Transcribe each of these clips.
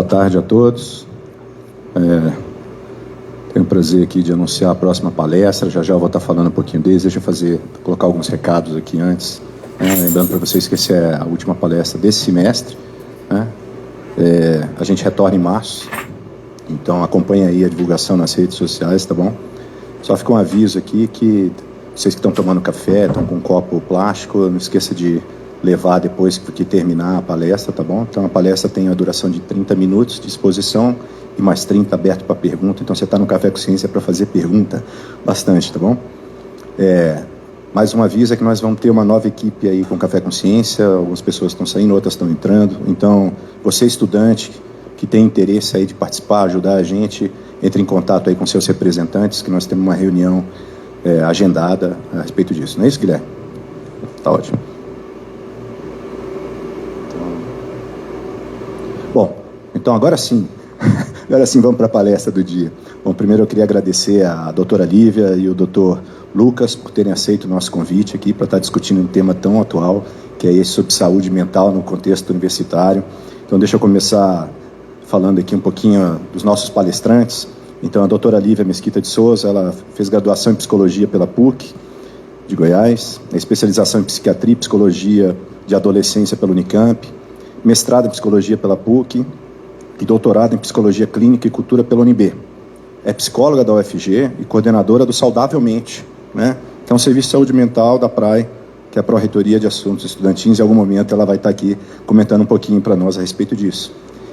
tarde a todos. Tenho o prazer aqui de anunciar a próxima palestra. Já eu vou estar falando um pouquinho deles. Deixa eu colocar alguns recados aqui antes. Lembrando para vocês que essa é a última palestra desse semestre. A gente retorna em março. Então acompanha aí a divulgação nas redes sociais, tá bom? Só fica um aviso aqui que vocês que estão tomando café, estão com um copo plástico, não esqueça de levar depois que terminar a palestra, tá bom? Então a palestra tem a duração de 30 minutos de exposição e mais 30 aberto para pergunta. Então você está no Café com Ciência para fazer pergunta bastante, tá bom? Mais um aviso é que nós vamos ter uma nova equipe aí com Café com Ciência. Algumas pessoas estão saindo, outras estão entrando. Então você estudante que tem interesse aí de participar, ajudar a gente, entre em contato aí com seus representantes, que nós temos uma reunião agendada a respeito disso. Não é isso, Guilherme? Tá ótimo. Então agora sim vamos para a palestra do dia. Bom, primeiro eu queria agradecer a doutora Lívia e o doutor Lucas por terem aceito o nosso convite aqui para estar discutindo um tema tão atual, que é esse sobre saúde mental no contexto universitário. Então deixa eu começar falando aqui um pouquinho dos nossos palestrantes. Então a doutora Lívia Mesquita de Souza, ela fez graduação em Psicologia pela PUC de Goiás, especialização em Psiquiatria e Psicologia de Adolescência pela Unicamp, mestrado em Psicologia pela PUC e doutorado em Psicologia Clínica e Cultura pela UNB. É psicóloga da UFG e coordenadora do Saudavelmente, né? Que é um serviço de saúde mental da PRAE, que é a Pró-Reitoria de Assuntos Estudantis. Em algum momento ela vai estar aqui comentando um pouquinho para nós a respeito disso.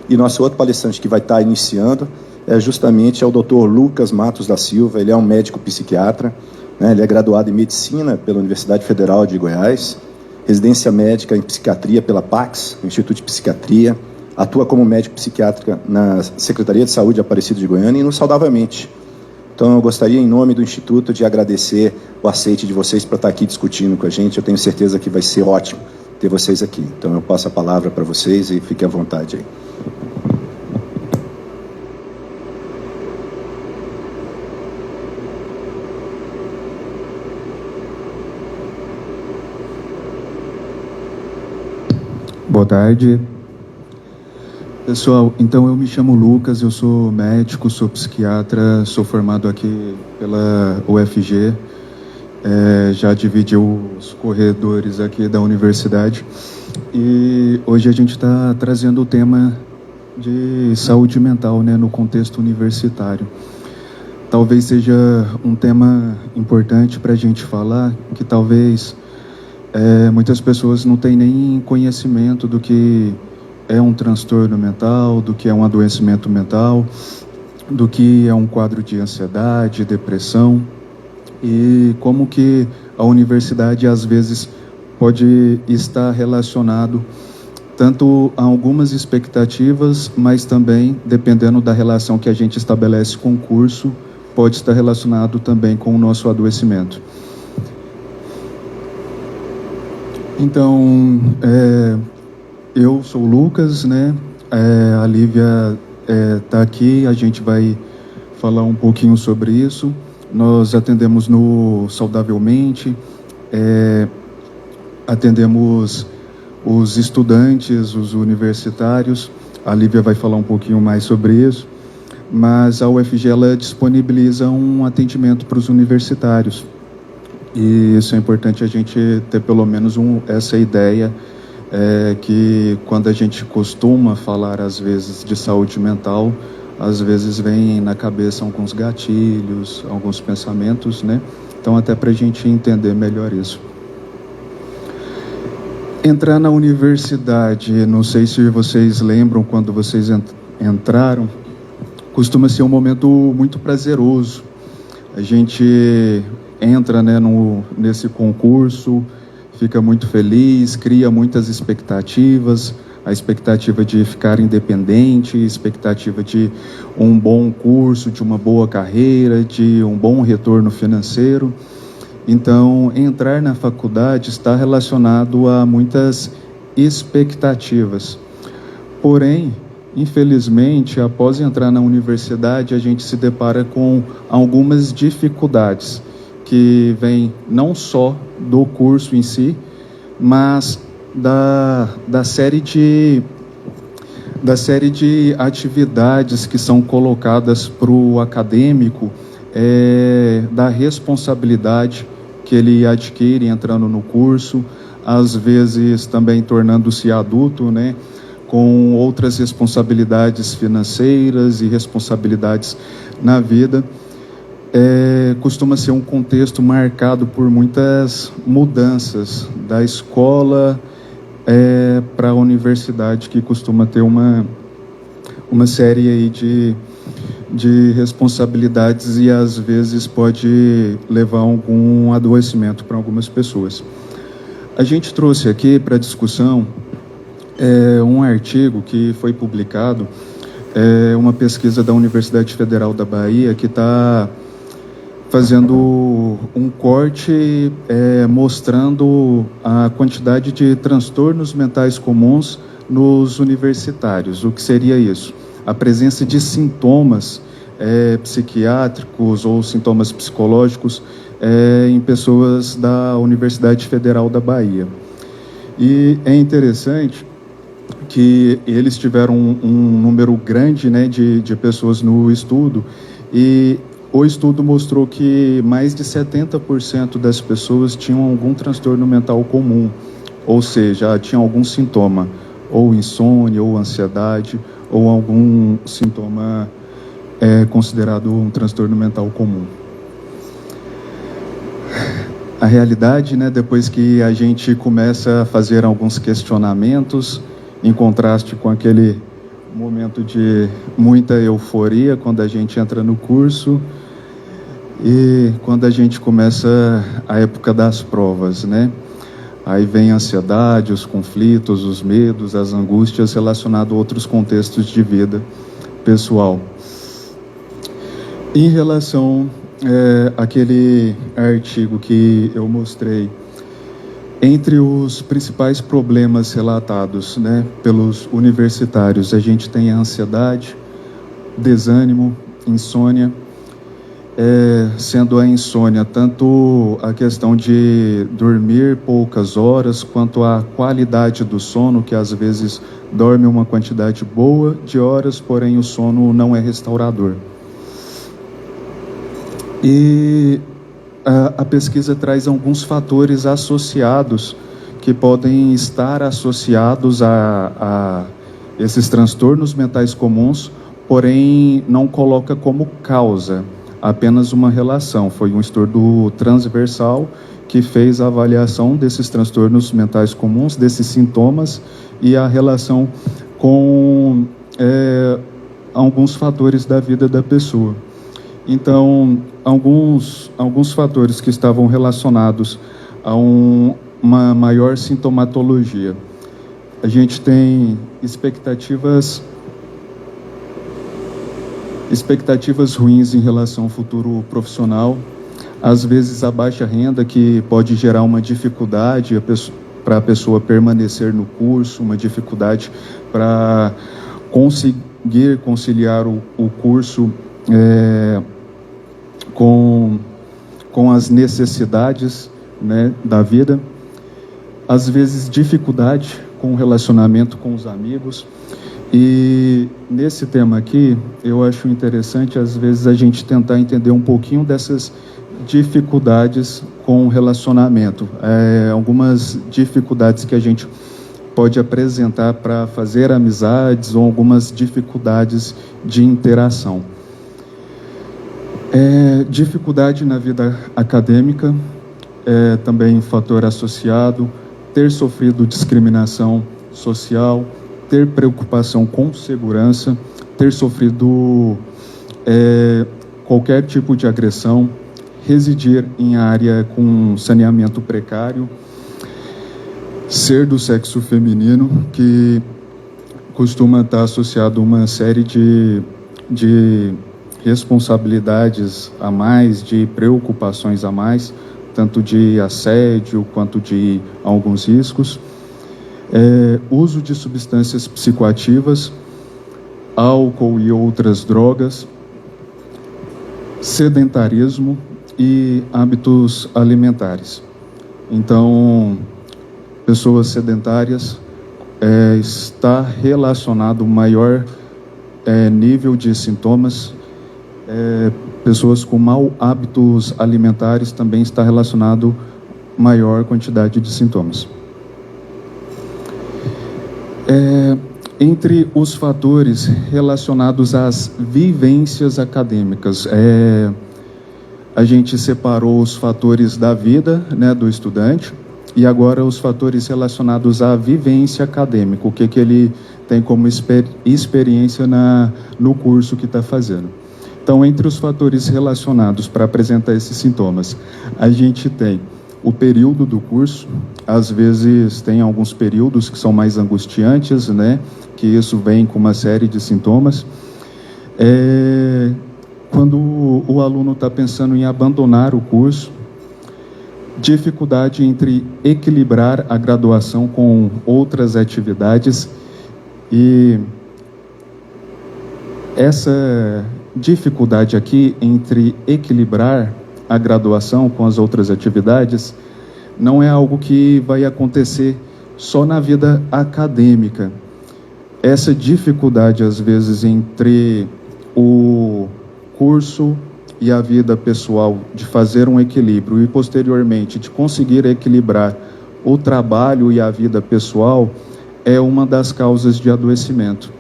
E nosso outro palestrante que vai estar iniciando é justamente o Dr. Lucas Matos da Silva. Ele é um médico psiquiatra, né? Ele é graduado em Medicina pela Universidade Federal de Goiás, residência médica em Psiquiatria pela PAX, Instituto de Psiquiatria, atua como médico psiquiatra na Secretaria de Saúde de Aparecida de Goiânia e no Saudavelmente. Então eu gostaria, em nome do Instituto, de agradecer o aceite de vocês para estar aqui discutindo com a gente. Eu tenho certeza que vai ser ótimo ter vocês aqui. Então eu passo a palavra para vocês e fiquem à vontade aí. Boa tarde. Pessoal, então eu me chamo Lucas, eu sou médico, sou psiquiatra, sou formado aqui pela UFG, já dividi os corredores aqui da universidade e hoje a gente está trazendo o tema de saúde mental, né, no contexto universitário. Talvez seja um tema importante para a gente falar, que talvez muitas pessoas não têm nem conhecimento do que é um transtorno mental, do que é um adoecimento mental, do que é um quadro de ansiedade, depressão, e como que a universidade às vezes pode estar relacionado tanto a algumas expectativas, mas também, dependendo da relação que a gente estabelece com o curso, pode estar relacionado também com o nosso adoecimento. Então, eu sou o Lucas, né? A Lívia está aqui, a gente vai falar um pouquinho sobre isso. Nós atendemos no Saudavelmente, atendemos os estudantes, os universitários. A Lívia vai falar um pouquinho mais sobre isso, mas a UFG ela disponibiliza um atendimento para os universitários. E isso é importante a gente ter pelo menos essa ideia, que quando a gente costuma falar às vezes de saúde mental, às vezes vem na cabeça alguns gatilhos, alguns pensamentos, né? Então até para a gente entender melhor isso. Entrar na universidade, não sei se vocês lembram quando vocês entraram, costuma ser um momento muito prazeroso. A gente entra, né, nesse concurso, fica muito feliz, cria muitas expectativas, a expectativa de ficar independente, expectativa de um bom curso, de uma boa carreira, de um bom retorno financeiro. Então, entrar na faculdade está relacionado a muitas expectativas. Porém, infelizmente, após entrar na universidade, a gente se depara com algumas dificuldades que vêm não só do curso em si, mas da série de da série de atividades que são colocadas para o acadêmico, da responsabilidade que ele adquire entrando no curso, às vezes também tornando-se adulto, né, com outras responsabilidades financeiras e responsabilidades na vida. Costuma ser um contexto marcado por muitas mudanças da escola para a universidade, que costuma ter uma série aí de responsabilidades e às vezes pode levar a algum adoecimento para algumas pessoas. A gente trouxe aqui para discussão um artigo que foi publicado, uma pesquisa da Universidade Federal da Bahia, que está fazendo um corte mostrando a quantidade de transtornos mentais comuns nos universitários. O que seria isso? A presença de sintomas psiquiátricos ou sintomas psicológicos em pessoas da Universidade Federal da Bahia. E é interessante que eles tiveram um número grande, né, de pessoas no estudo, e o estudo mostrou que mais de 70% das pessoas tinham algum transtorno mental comum, ou seja, tinham algum sintoma, ou insônia, ou ansiedade, ou algum sintoma considerado um transtorno mental comum. A realidade, né, depois que a gente começa a fazer alguns questionamentos, em contraste com aquele momento de muita euforia quando a gente entra no curso e quando a gente começa a época das provas, né? Aí vem a ansiedade, os conflitos, os medos, as angústias relacionados a outros contextos de vida pessoal. Em relação àquele artigo que eu mostrei, entre os principais problemas relatados, né, pelos universitários, a gente tem a ansiedade, desânimo, insônia, sendo a insônia tanto a questão de dormir poucas horas, quanto a qualidade do sono, que às vezes dorme uma quantidade boa de horas, porém o sono não é restaurador. E a pesquisa traz alguns fatores associados que podem estar associados a esses transtornos mentais comuns, porém não coloca como causa, apenas uma relação. Foi um estudo transversal que fez a avaliação desses transtornos mentais comuns, desses sintomas, e a relação com alguns fatores da vida da pessoa. Então, alguns fatores que estavam relacionados a uma maior sintomatologia. A gente tem expectativas ruins em relação ao futuro profissional, às vezes a baixa renda, que pode gerar uma dificuldade para a pessoa permanecer no curso, uma dificuldade para conseguir conciliar o curso com as necessidades, né, da vida. Às vezes dificuldade com o relacionamento com os amigos. E nesse tema aqui, eu acho interessante, às vezes, a gente tentar entender um pouquinho dessas dificuldades com o relacionamento. Algumas dificuldades que a gente pode apresentar para fazer amizades, ou algumas dificuldades de interação. Dificuldade na vida acadêmica é também um fator associado. Ter sofrido discriminação social, ter preocupação com segurança, ter sofrido qualquer tipo de agressão, residir em área com saneamento precário, ser do sexo feminino, que costuma estar associado a uma série de responsabilidades a mais, de preocupações a mais, tanto de assédio quanto de alguns riscos. Uso de substâncias psicoativas, álcool e outras drogas, sedentarismo e hábitos alimentares. Então, pessoas sedentárias está relacionado ao maior nível de sintomas. Pessoas com maus hábitos alimentares também está relacionado maior quantidade de sintomas. Entre os fatores relacionados às vivências acadêmicas, a gente separou os fatores da vida, né, do estudante, e agora os fatores relacionados à vivência acadêmica, o que ele tem como experiência no curso que está fazendo. Então, entre os fatores relacionados para apresentar esses sintomas, a gente tem o período do curso. Às vezes tem alguns períodos que são mais angustiantes, né? Que isso vem com uma série de sintomas. Quando o aluno está pensando em abandonar o curso, dificuldade entre equilibrar a graduação com outras atividades, e essa dificuldade aqui entre equilibrar a graduação com as outras atividades não é algo que vai acontecer só na vida acadêmica. Essa dificuldade, às vezes, entre o curso e a vida pessoal, de fazer um equilíbrio e, posteriormente, de conseguir equilibrar o trabalho e a vida pessoal, é uma das causas de adoecimento.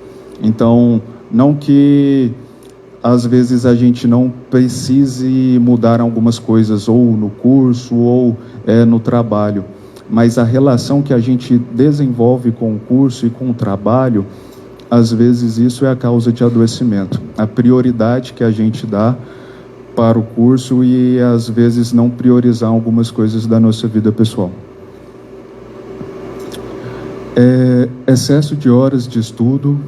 Então, não que às vezes a gente não precise mudar algumas coisas, ou no curso, ou no trabalho, mas a relação que a gente desenvolve com o curso e com o trabalho, às vezes isso é a causa de adoecimento. A prioridade que a gente dá para o curso e, às vezes, não priorizar algumas coisas da nossa vida pessoal. Excesso de horas de estudo,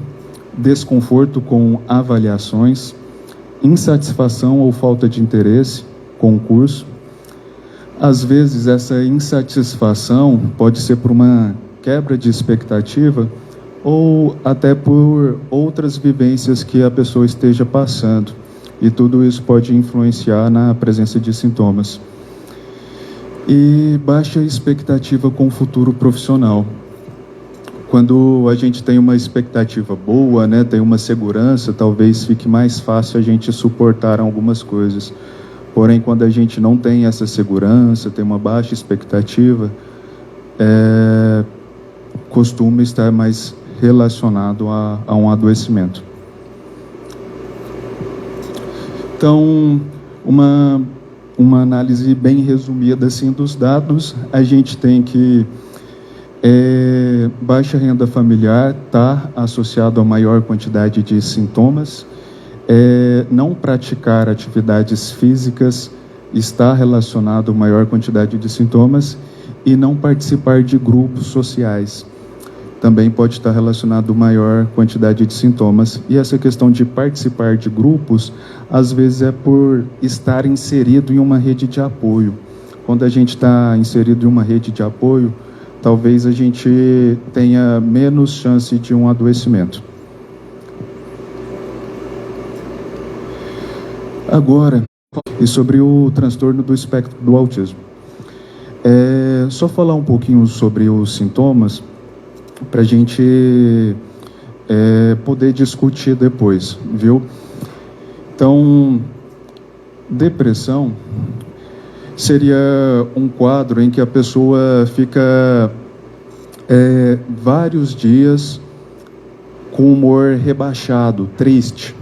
desconforto com avaliações, insatisfação ou falta de interesse com o curso. Às vezes, essa insatisfação pode ser por uma quebra de expectativa ou até por outras vivências que a pessoa esteja passando. E tudo isso pode influenciar na presença de sintomas. E baixa expectativa com o futuro profissional. Quando a gente tem uma expectativa boa, né, tem uma segurança, talvez fique mais fácil a gente suportar algumas coisas. Porém, quando a gente não tem essa segurança, tem uma baixa expectativa, costuma estar mais relacionado a um adoecimento. Então, uma análise bem resumida assim dos dados, a gente tem que baixa renda familiar está associado a maior quantidade de sintomas. Não praticar atividades físicas está relacionado a maior quantidade de sintomas, e não participar de grupos sociais também pode estar relacionado a maior quantidade de sintomas. E essa questão de participar de grupos, às vezes é por estar inserido em uma rede de apoio. Quando a gente está inserido em uma rede de apoio, talvez a gente tenha menos chance de um adoecimento. Agora, e sobre o transtorno do espectro do autismo. Só falar um pouquinho sobre os sintomas, para a gente poder discutir depois, viu? Então, depressão seria um quadro em que a pessoa fica vários dias com humor rebaixado, triste.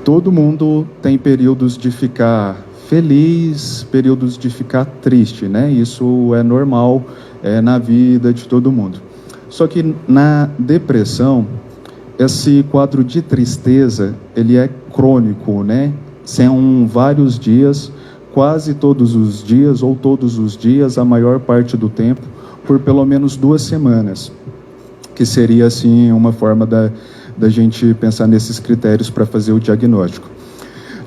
Todo mundo tem períodos de ficar feliz, períodos de ficar triste, né? Isso é normal na vida de todo mundo. Só que na depressão, esse quadro de tristeza, ele é crônico, né? São vários dias, quase todos os dias, ou todos os dias, a maior parte do tempo, por pelo menos 2 semanas, que seria, assim, uma forma da gente pensar nesses critérios para fazer o diagnóstico.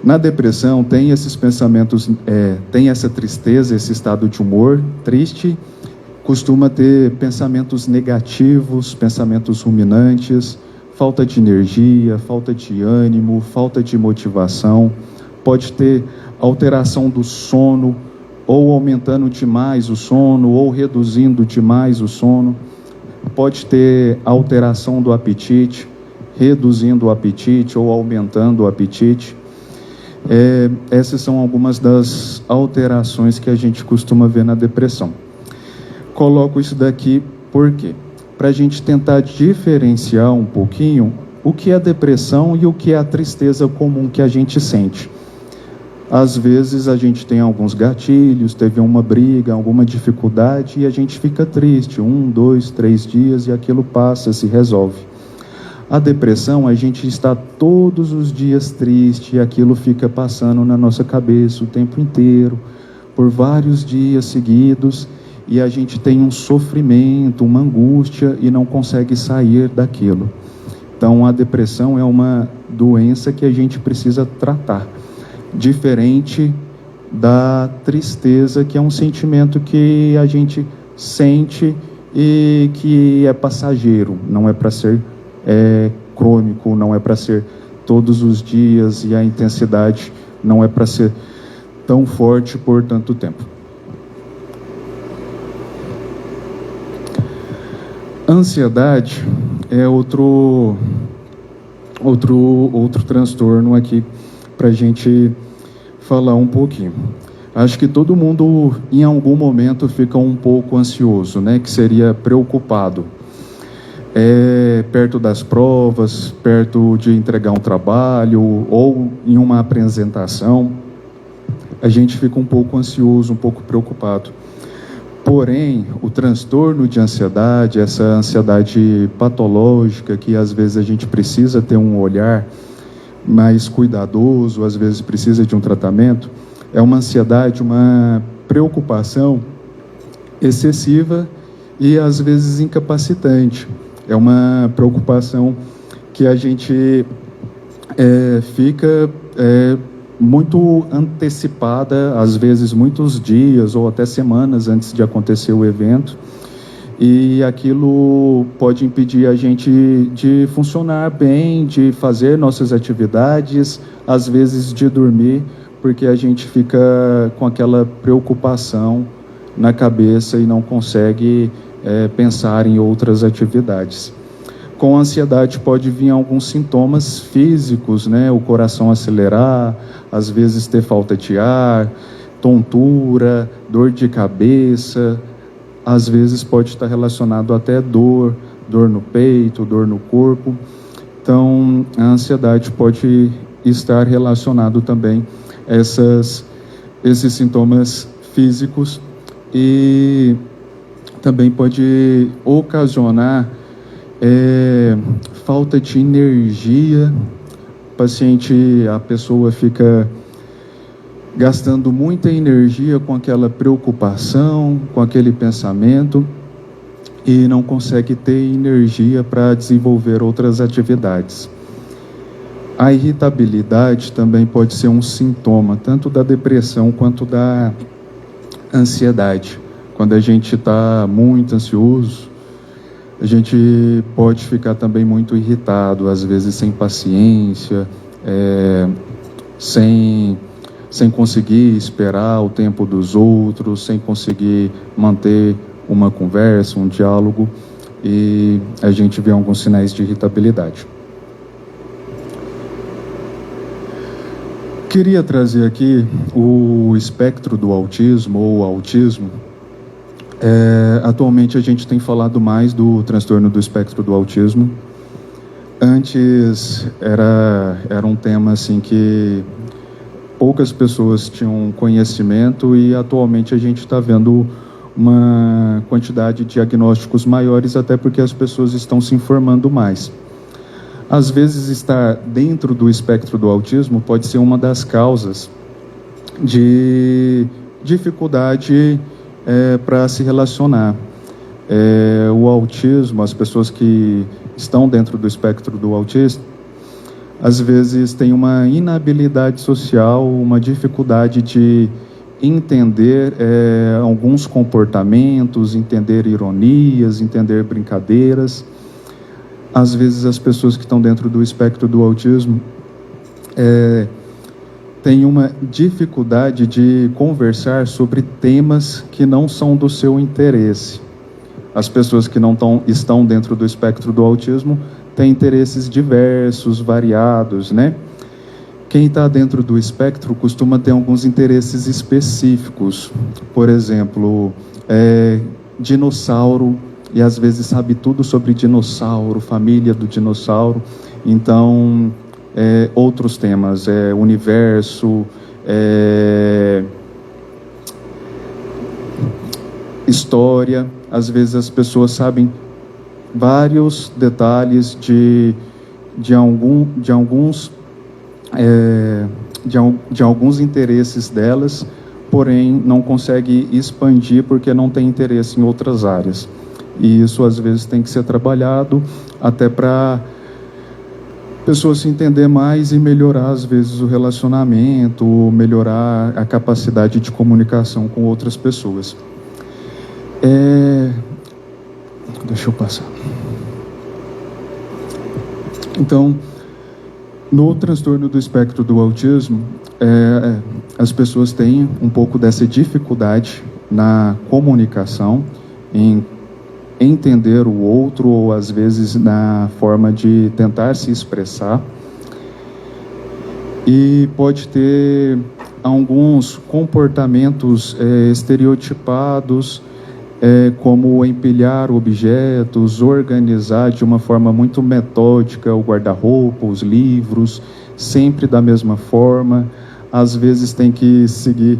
Na depressão, tem esses pensamentos, tem essa tristeza, esse estado de humor triste, costuma ter pensamentos negativos, pensamentos ruminantes, falta de energia, falta de ânimo, falta de motivação, pode ter alteração do sono, ou aumentando demais o sono, ou reduzindo demais o sono, pode ter alteração do apetite, reduzindo o apetite ou aumentando o apetite. Essas são algumas das alterações que a gente costuma ver na depressão. Coloco isso daqui por quê? Para a gente tentar diferenciar um pouquinho o que é depressão e o que é a tristeza comum que a gente sente. Às vezes a gente tem alguns gatilhos, teve uma briga, alguma dificuldade e a gente fica triste, 1, 2, 3 dias e aquilo passa, se resolve. A depressão, a gente está todos os dias triste e aquilo fica passando na nossa cabeça o tempo inteiro, por vários dias seguidos, e a gente tem um sofrimento, uma angústia e não consegue sair daquilo. Então a depressão é uma doença que a gente precisa tratar. Diferente da tristeza, que é um sentimento que a gente sente e que é passageiro, não é para ser crônico, não é para ser todos os dias e a intensidade não é para ser tão forte por tanto tempo. Ansiedade é outro transtorno aqui para a gente falar um pouquinho. Acho que todo mundo em algum momento fica um pouco ansioso, né? Que seria preocupado. Perto das provas, perto de entregar um trabalho ou em uma apresentação, a gente fica um pouco ansioso, um pouco preocupado. Porém, o transtorno de ansiedade, essa ansiedade patológica, que às vezes a gente precisa ter um olhar mais cuidadoso, às vezes precisa de um tratamento, é uma ansiedade, uma preocupação excessiva e às vezes incapacitante. É uma preocupação que a gente fica muito antecipada, às vezes muitos dias ou até semanas antes de acontecer o evento, e aquilo pode impedir a gente de funcionar bem, de fazer nossas atividades, às vezes de dormir, porque a gente fica com aquela preocupação na cabeça e não consegue pensar em outras atividades. Com a ansiedade pode vir alguns sintomas físicos, né? O coração acelerar, às vezes ter falta de ar, tontura, dor de cabeça, às vezes pode estar relacionado até dor no peito, dor no corpo. Então, a ansiedade pode estar relacionado também a esses sintomas físicos e também pode ocasionar falta de energia. A pessoa fica gastando muita energia com aquela preocupação, com aquele pensamento e não consegue ter energia para desenvolver outras atividades. A irritabilidade também pode ser um sintoma, tanto da depressão quanto da ansiedade. Quando a gente está muito ansioso, a gente pode ficar também muito irritado, às vezes sem paciência, sem conseguir esperar o tempo dos outros, sem conseguir manter uma conversa, um diálogo, e a gente vê alguns sinais de irritabilidade. Queria trazer aqui o espectro do autismo ou autismo. Atualmente a gente tem falado mais do transtorno do espectro do autismo. Antes era um tema assim que poucas pessoas tinham conhecimento e atualmente a gente está vendo uma quantidade de diagnósticos maiores, até porque as pessoas estão se informando mais. Às vezes estar dentro do espectro do autismo pode ser uma das causas de dificuldade para se relacionar. O autismo, as pessoas que estão dentro do espectro do autismo, às vezes têm uma inabilidade social, uma dificuldade de entender alguns comportamentos, entender ironias, entender brincadeiras. Às vezes as pessoas que estão dentro do espectro do autismo têm uma dificuldade de conversar sobre temas que não são do seu interesse. as pessoas que não estão dentro do espectro do autismo têm interesses diversos, variados, né? Quem está dentro do espectro costuma ter alguns interesses específicos. Por exemplo, dinossauro, e às vezes sabe tudo sobre dinossauro, família do dinossauro. Então, outros temas, universo, história. Às vezes as pessoas sabem vários detalhes de alguns interesses delas, porém não consegue expandir porque não tem interesse em outras áreas. E isso às vezes tem que ser trabalhado até para a pessoa se entender mais e melhorar às vezes o relacionamento, melhorar a capacidade de comunicação com outras pessoas. Deixa eu passar. Então, no transtorno do espectro do autismo, as pessoas têm um pouco dessa dificuldade na comunicação, em entender o outro, ou às vezes na forma de tentar se expressar. E pode ter alguns comportamentos estereotipados, como empilhar objetos, organizar de uma forma muito metódica o guarda-roupa, os livros, sempre da mesma forma. Às vezes tem que seguir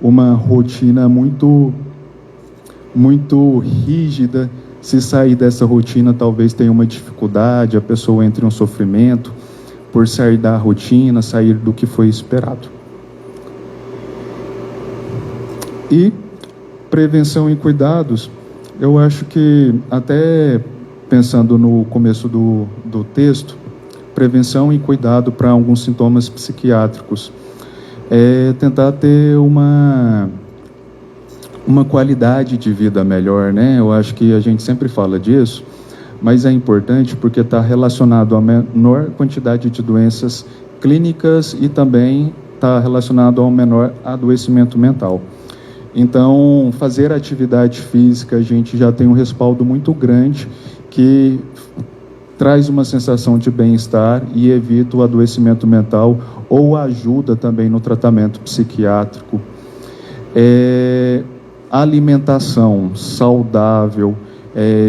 uma rotina muito rígida. Se sair dessa rotina, talvez tenha uma dificuldade, a pessoa entre em um sofrimento por sair da rotina, sair do que foi esperado. E prevenção e cuidados, eu acho que, até pensando no começo do texto, prevenção e cuidado para alguns sintomas psiquiátricos, tentar ter uma qualidade de vida melhor, né? Eu acho que a gente sempre fala disso, mas é importante porque está relacionado à menor quantidade de doenças clínicas e também está relacionado ao menor adoecimento mental. Então, fazer atividade física, a gente já tem um respaldo muito grande que traz uma sensação de bem-estar e evita o adoecimento mental, ou ajuda também no tratamento psiquiátrico. Alimentação saudável,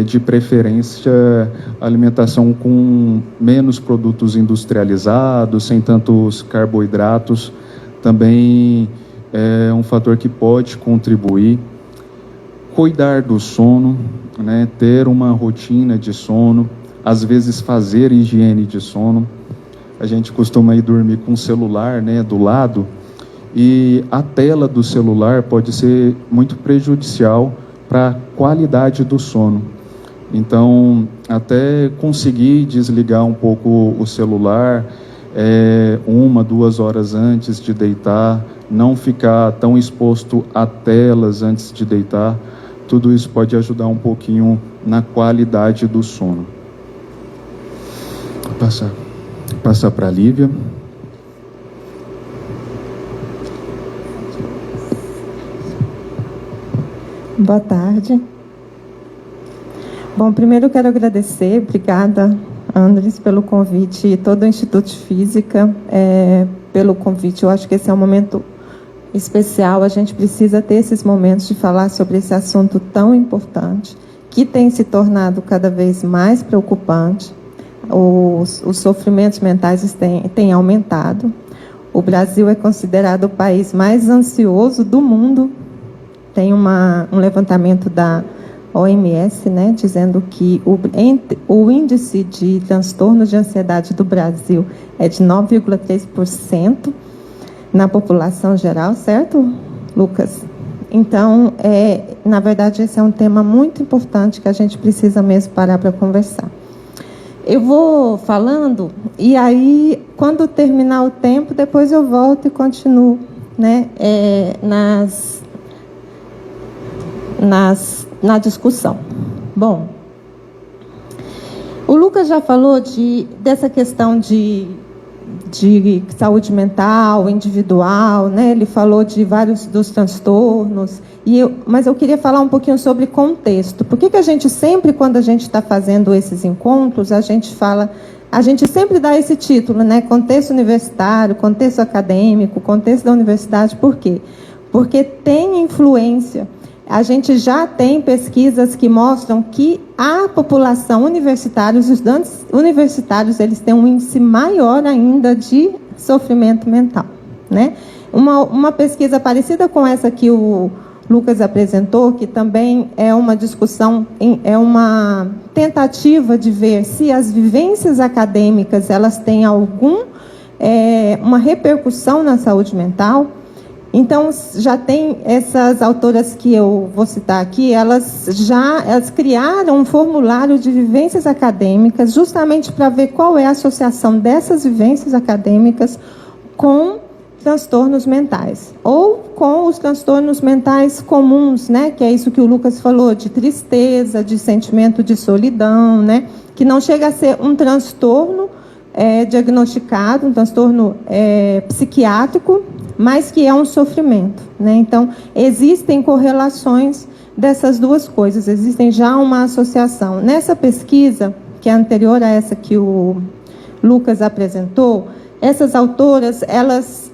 de preferência alimentação com menos produtos industrializados, sem tantos carboidratos, também é um fator que pode contribuir. Cuidar do sono, né? Ter uma rotina de sono, às vezes fazer higiene de sono. A gente costuma ir dormir com o celular, né, do lado, e a tela do celular pode ser muito prejudicial para a qualidade do sono. Então, até conseguir desligar um pouco o celular 1, 2 horas antes de deitar, não ficar tão exposto a telas antes de deitar, tudo isso pode ajudar um pouquinho na qualidade do sono. Passar para a Lívia. Boa tarde. Bom, primeiro eu quero agradecer, obrigada, Andres, pelo convite, e todo o Instituto de Física pelo convite. Eu acho que esse é um momento especial, a gente precisa ter esses momentos de falar sobre esse assunto tão importante, que tem se tornado cada vez mais preocupante. Os sofrimentos mentais têm aumentado. O Brasil é considerado o país mais ansioso do mundo. Tem um levantamento da OMS, né, dizendo que o índice de transtornos de ansiedade do Brasil é de 9,3% na população geral, certo, Lucas? Então, na verdade, esse é um tema muito importante que a gente precisa mesmo parar para conversar. Eu vou falando, e aí, quando terminar o tempo, depois eu volto e continuo, né, na discussão. Bom, o Lucas já falou dessa questão de saúde mental, individual, né? Ele falou de vários dos transtornos, mas eu queria falar um pouquinho sobre contexto. Por que a gente sempre, quando a gente está fazendo esses encontros, a gente sempre dá esse título, né? Contexto universitário, contexto acadêmico, contexto da universidade. Por quê? Porque tem influência. A gente já tem pesquisas que mostram que a população universitária, os estudantes universitários, eles têm um índice maior ainda de sofrimento mental, né? Uma pesquisa parecida com essa que o Lucas apresentou, que também é uma discussão, é uma tentativa de ver se as vivências acadêmicas elas têm uma repercussão na saúde mental. Então, já tem essas autoras que eu vou citar aqui, elas criaram um formulário de vivências acadêmicas justamente para ver qual é a associação dessas vivências acadêmicas com transtornos mentais, ou com os transtornos mentais comuns, né? Que é isso que o Lucas falou, de tristeza, de sentimento de solidão, né? Que não chega a ser um transtorno diagnosticado, um transtorno psiquiátrico, mas que é um sofrimento, né? Então, existem correlações dessas duas coisas, existem já uma associação. Nessa pesquisa, que é anterior a essa que o Lucas apresentou, essas autoras, elas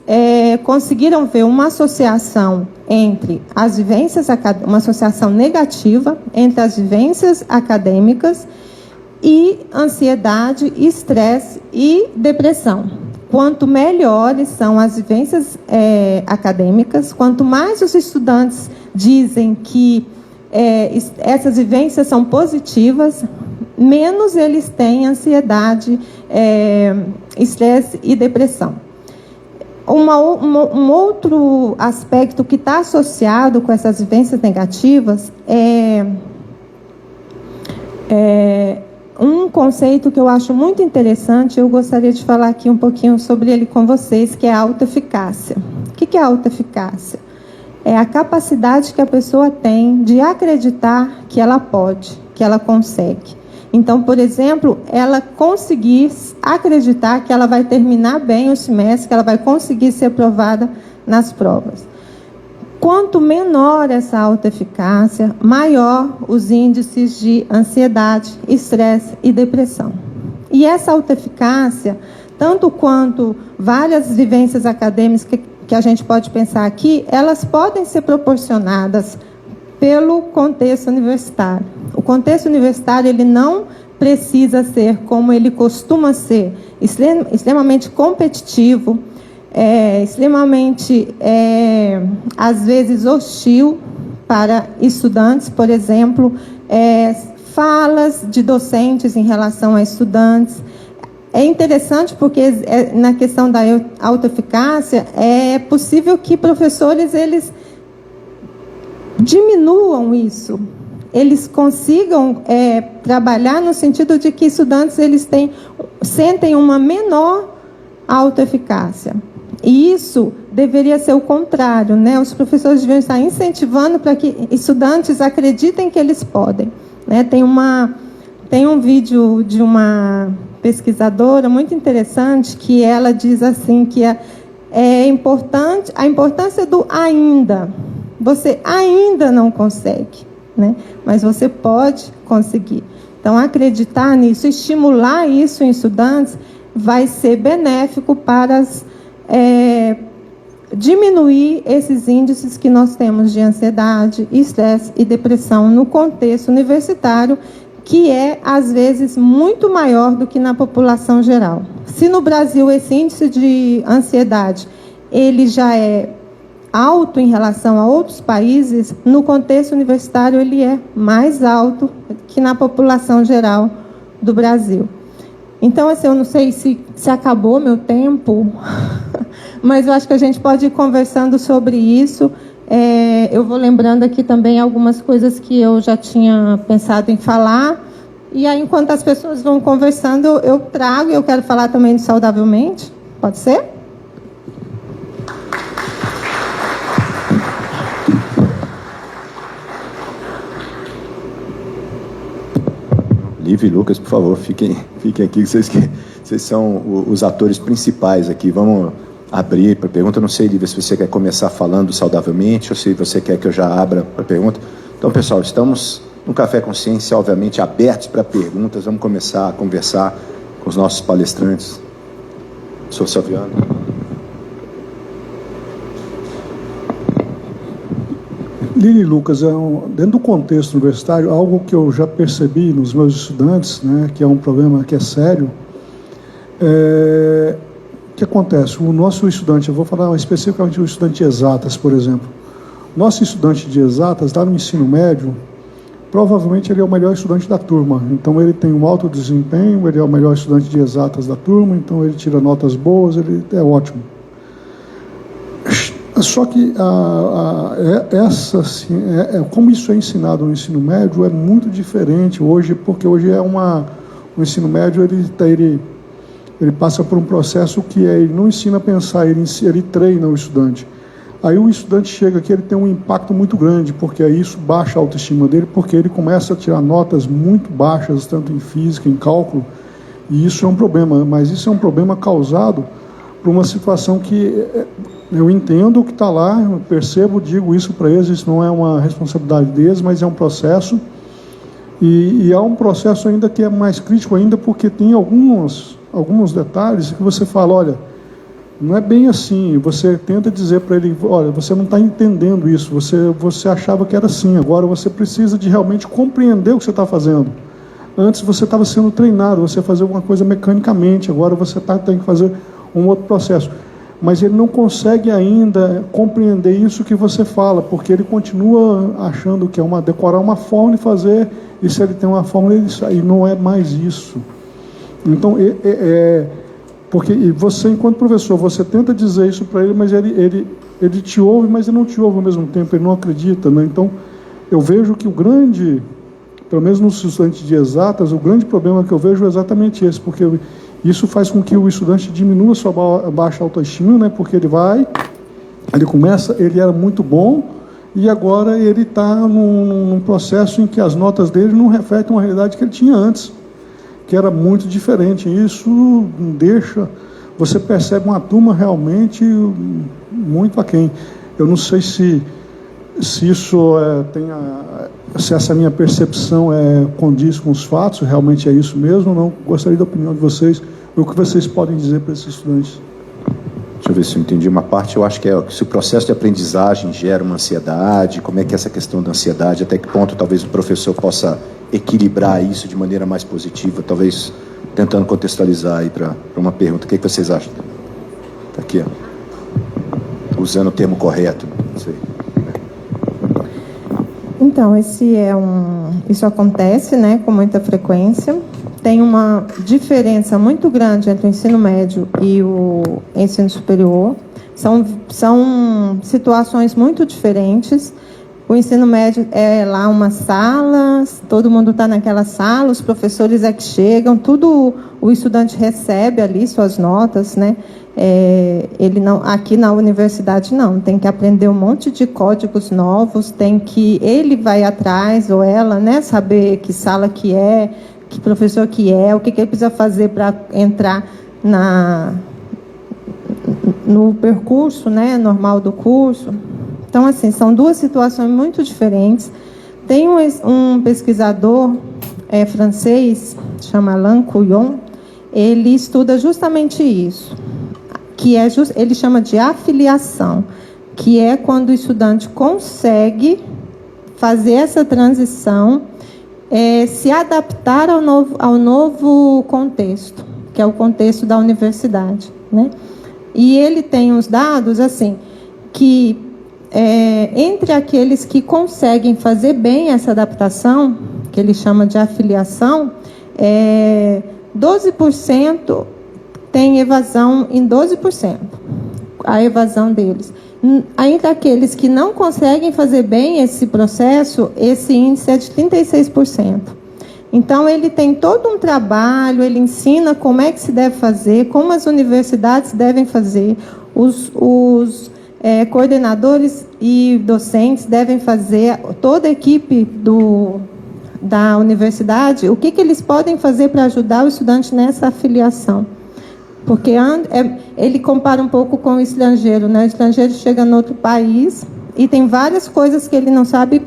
conseguiram ver uma associação entre as vivências, uma associação negativa entre as vivências acadêmicas e ansiedade, estresse e depressão. Quanto melhores são as vivências acadêmicas, quanto mais os estudantes dizem que essas vivências são positivas, menos eles têm ansiedade, estresse e depressão. Um outro aspecto que está associado com essas vivências negativas é um conceito que eu acho muito interessante. Eu gostaria de falar aqui um pouquinho sobre ele com vocês, que é a autoeficácia. O que é a autoeficácia? É a capacidade que a pessoa tem de acreditar que ela pode, que ela consegue. Então, por exemplo, ela conseguir acreditar que ela vai terminar bem o semestre, que ela vai conseguir ser aprovada nas provas. Quanto menor essa autoeficácia, maior os índices de ansiedade, estresse e depressão. E essa autoeficácia, tanto quanto várias vivências acadêmicas que a gente pode pensar aqui, elas podem ser proporcionadas pelo contexto universitário. O contexto universitário, ele não precisa ser como ele costuma ser, extremamente competitivo, extremamente, às vezes, hostil para estudantes. Por exemplo, falas de docentes em relação a estudantes. É interessante porque, na questão da autoeficácia, é possível que professores eles diminuam isso, eles consigam trabalhar no sentido de que estudantes eles sentem uma menor autoeficácia. E isso deveria ser o contrário, né? Os professores deviam estar incentivando para que estudantes acreditem que eles podem, né? Tem um vídeo de uma pesquisadora muito interessante que ela diz assim que é importante a importância do ainda. Você ainda não consegue, né? Mas você pode conseguir. Então, acreditar nisso, estimular isso em estudantes, vai ser benéfico para diminuir esses índices que nós temos de ansiedade, estresse e depressão no contexto universitário, que é, às vezes, muito maior do que na população geral. Se no Brasil esse índice de ansiedade ele já é alto em relação a outros países, no contexto universitário ele é mais alto que na população geral do Brasil. Então, assim, eu não sei se acabou meu tempo, mas eu acho que a gente pode ir conversando sobre isso. Eu vou lembrando aqui também algumas coisas que eu já tinha pensado em falar. E aí, enquanto as pessoas vão conversando, eu trago, e eu quero falar também de saudavelmente. Pode ser? Lívia e Lucas, por favor, fiquem aqui, vocês são os atores principais aqui. Vamos abrir para pergunta. Não sei, Lívia, se você quer começar falando saudavelmente ou se você quer que eu já abra para pergunta. Então, pessoal, estamos no Café Consciência, obviamente, abertos para perguntas. Vamos começar a conversar com os nossos palestrantes. Sou Salviano. Lili e Lucas, dentro do contexto universitário, algo que eu já percebi nos meus estudantes, né, que é um problema que é sério, o que acontece? O nosso estudante, eu vou falar especificamente do estudante de exatas, por exemplo. Nosso estudante de exatas, lá no ensino médio, provavelmente ele é o melhor estudante da turma. Então ele tem um alto desempenho, ele é o melhor estudante de exatas da turma, então ele tira notas boas, ele é ótimo. Só que como isso é ensinado no ensino médio, é muito diferente hoje, porque hoje o ensino médio ele passa por um processo que ele não ensina a pensar, ele treina o estudante. Aí o estudante chega aqui, ele tem um impacto muito grande, porque aí isso baixa a autoestima dele, porque ele começa a tirar notas muito baixas, tanto em física, em cálculo, e isso é um problema, mas isso é um problema causado por uma situação que eu entendo o que está lá, eu percebo, digo isso para eles, isso não é uma responsabilidade deles, mas é um processo, e há um processo ainda que é mais crítico ainda, porque tem alguns detalhes que você fala, olha, não é bem assim, você tenta dizer para ele, olha, você não está entendendo isso, você achava que era assim, agora você precisa de realmente compreender o que você está fazendo. Antes você estava sendo treinado, você fazia alguma coisa mecanicamente, agora você tem que fazer um outro processo. Mas ele não consegue ainda compreender isso que você fala, porque ele continua achando que é decorar uma fórmula e fazer, e se ele tem uma fórmula, e não é mais isso. Então, porque você, enquanto professor, você tenta dizer isso para ele, mas ele te ouve, mas ele não te ouve ao mesmo tempo, ele não acredita, né? Então, eu vejo que pelo menos nos estudantes de exatas, o grande problema que eu vejo é exatamente esse, porque isso faz com que o estudante diminua sua baixa autoestima, né? Porque ele era muito bom, e agora ele está num processo em que as notas dele não refletem uma realidade que ele tinha antes, que era muito diferente. Isso você percebe uma turma realmente muito aquém. Eu não sei se isso se essa minha percepção condiz com os fatos, realmente é isso mesmo, não. Gostaria da opinião de vocês, o que vocês podem dizer para esses estudantes. Deixa eu ver se eu entendi uma parte. Eu acho que se o processo de aprendizagem gera uma ansiedade, como é que é essa questão da ansiedade, até que ponto talvez o professor possa equilibrar isso de maneira mais positiva, talvez tentando contextualizar aí para uma pergunta. O que vocês acham? Está aqui, ó. Usando o termo correto, não sei. Então, isso acontece, né, com muita frequência. Tem uma diferença muito grande entre o ensino médio e o ensino superior. São situações muito diferentes. O ensino médio é lá uma sala, todo mundo está naquela sala, os professores é que chegam, tudo o estudante recebe ali suas notas, né? Ele não, aqui na universidade não, tem que aprender um monte de códigos novos, ele vai atrás, ou ela, né, saber que sala que é, que professor que é, o que ele precisa fazer para entrar no percurso, né, normal do curso. Então, assim, são duas situações muito diferentes. Tem um pesquisador francês, chama Alain Couillon, ele estuda justamente isso, ele chama de afiliação, que é quando o estudante consegue fazer essa transição, se adaptar ao novo contexto, que é o contexto da universidade, né? E ele tem os dados, assim, que entre aqueles que conseguem fazer bem essa adaptação, que ele chama de afiliação, 12% tem evasão em 12%, a evasão deles. Entre aqueles que não conseguem fazer bem esse processo, esse índice é de 36%. Então, ele tem todo um trabalho, ele ensina como é que se deve fazer, como as universidades devem fazer, os coordenadores e docentes devem fazer, toda a equipe da universidade, o que eles podem fazer para ajudar o estudante nessa afiliação. Porque ele compara um pouco com o estrangeiro, né? O estrangeiro chega em outro país e tem várias coisas que ele não sabe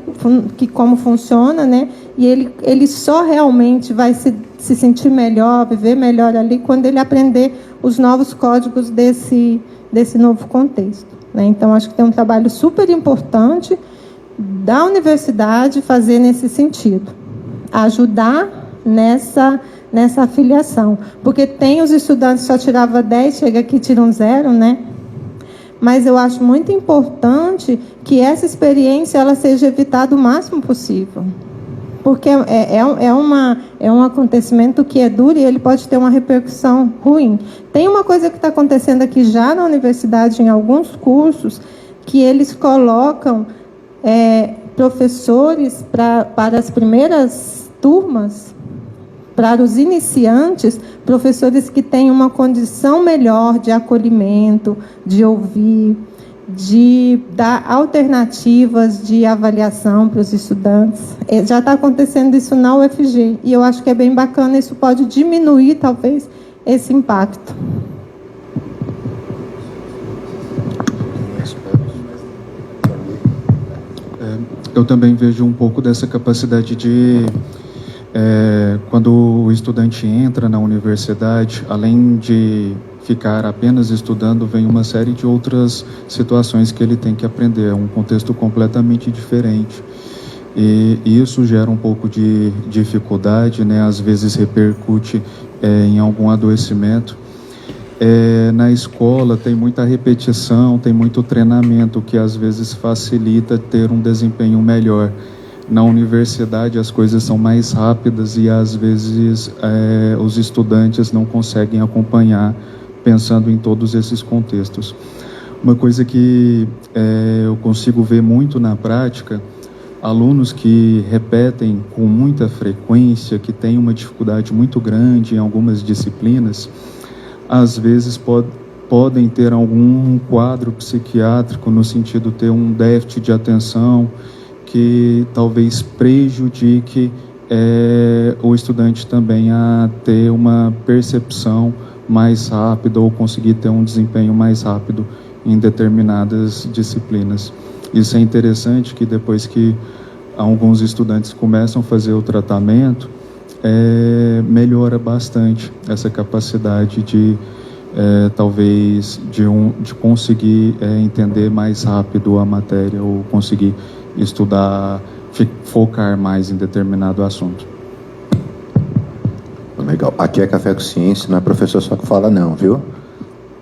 como funciona, né? E ele só realmente vai se sentir melhor, viver melhor ali, quando ele aprender os novos códigos desse novo contexto, né? Então, acho que tem um trabalho super importante da universidade fazer nesse sentido, ajudar nessa afiliação, porque tem os estudantes que só tirava 10, chega aqui e tira um 0, né? Mas eu acho muito importante que essa experiência ela seja evitada o máximo possível, porque é um acontecimento que é duro e ele pode ter uma repercussão ruim. Tem uma coisa que está acontecendo aqui já na universidade, em alguns cursos, que eles colocam professores para as primeiras turmas, para os iniciantes, professores que têm uma condição melhor de acolhimento, de ouvir, de dar alternativas de avaliação para os estudantes. Já está acontecendo isso na UFG, e eu acho que é bem bacana, isso pode diminuir, talvez, esse impacto. Eu também vejo um pouco dessa capacidade de, quando o estudante entra na universidade, além de ficar apenas estudando, vem uma série de outras situações que ele tem que aprender. É um contexto completamente diferente. E isso gera um pouco de dificuldade, né? Às vezes repercute em algum adoecimento. Na escola tem muita repetição, tem muito treinamento, que às vezes facilita ter um desempenho melhor. Na universidade as coisas são mais rápidas e às vezes os estudantes não conseguem acompanhar, pensando em todos esses contextos. Uma coisa que eu consigo ver muito na prática, alunos que repetem com muita frequência, que têm uma dificuldade muito grande em algumas disciplinas, às vezes podem ter algum quadro psiquiátrico, no sentido de ter um déficit de atenção, que talvez prejudique o estudante também a ter uma percepção mais rápida ou conseguir ter um desempenho mais rápido em determinadas disciplinas. Isso é interessante, que depois que alguns estudantes começam a fazer o tratamento, melhora bastante essa capacidade de talvez de conseguir entender mais rápido a matéria ou conseguir estudar, focar mais em determinado assunto. Legal. Aqui é Café com Ciência, não é professor só que fala não, viu?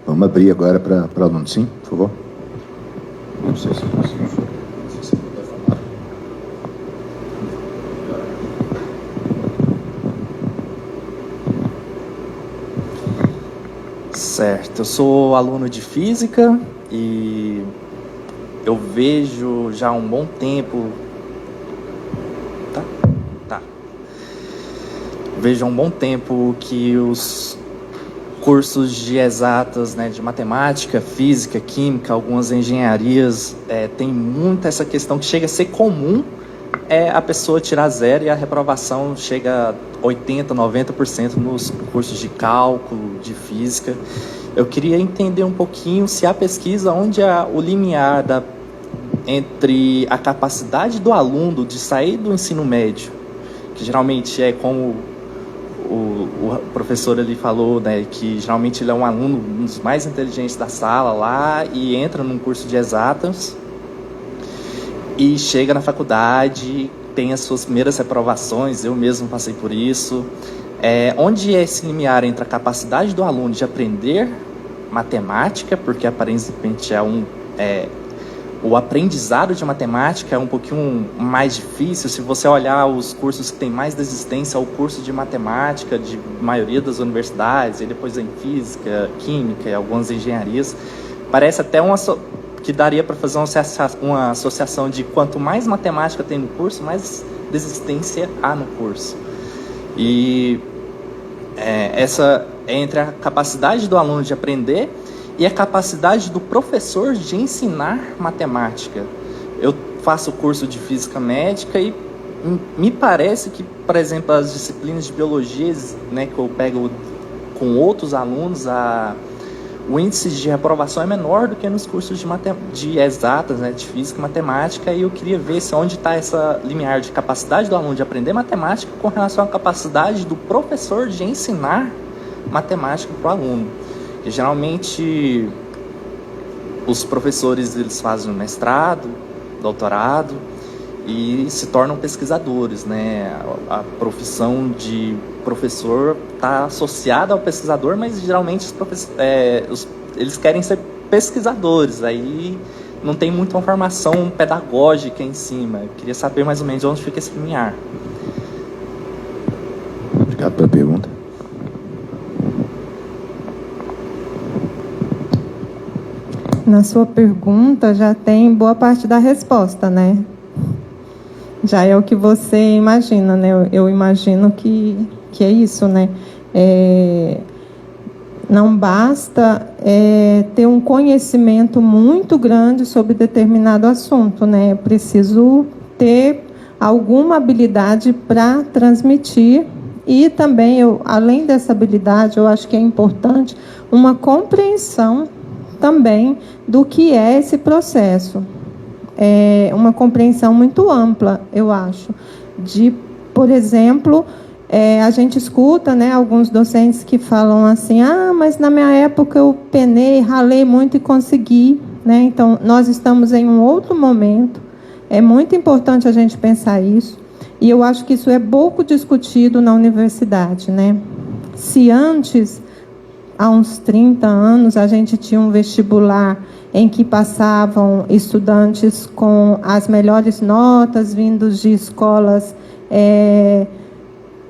Vamos abrir agora para alunos. Sim, por favor. Não sei se você puder falar. Certo, eu sou aluno de Física e eu vejo já há um bom tempo... Tá. Vejo há um bom tempo que os cursos de exatas, né, de matemática, física, química, algumas engenharias, tem muito essa questão que chega a ser comum a pessoa tirar 0 e a reprovação chega a 80%, 90% nos cursos de cálculo, de física. Eu queria entender um pouquinho se a pesquisa, onde o limiar entre a capacidade do aluno de sair do ensino médio, que geralmente é como o professor ali falou, né, que geralmente ele é um aluno, um dos mais inteligentes da sala lá, e entra num curso de exatas e chega na faculdade, tem as suas primeiras reprovações, eu mesmo passei por isso. Onde é esse limiar entre a capacidade do aluno de aprender matemática, porque aparentemente o aprendizado de matemática é um pouquinho mais difícil. Se você olhar os cursos que têm mais desistência ao curso de matemática de maioria das universidades, e depois em física, química e algumas engenharias, parece até que daria para fazer uma associação de quanto mais matemática tem no curso, mais desistência há no curso. E essa é entre a capacidade do aluno de aprender e a capacidade do professor de ensinar matemática. Eu faço curso de física médica e Me parece que, por exemplo, as disciplinas de biologia, né, que eu pego com outros alunos, o índice de reprovação é menor do que nos cursos de exatas, né, de física e matemática, e eu queria ver se onde está essa limiar de capacidade do aluno de aprender matemática com relação à capacidade do professor de ensinar matemática para o aluno. Porque, geralmente, os professores eles fazem mestrado, doutorado e se tornam pesquisadores, né? A profissão de professor está associada ao pesquisador, mas geralmente eles querem ser pesquisadores, aí não tem muita formação pedagógica em cima. Eu queria saber mais ou menos onde fica esse limiar. Obrigado pela pergunta. Na sua pergunta já tem boa parte da resposta, né? Já é o que você imagina, né? Eu imagino que é isso, né? Não basta ter um conhecimento muito grande sobre determinado assunto, né? É preciso ter alguma habilidade para transmitir e também, além dessa habilidade, eu acho que é importante uma compreensão também do que é esse processo. Uma compreensão muito ampla, eu acho. Por exemplo, a gente escuta, né, alguns docentes que falam assim, mas na minha época eu penei, ralei muito e consegui. Né? Então, nós estamos em um outro momento. É muito importante a gente pensar isso. E eu acho que isso é pouco discutido na universidade. Né? Se antes, há uns 30 anos, a gente tinha um vestibular em que passavam estudantes com as melhores notas, vindos de escolas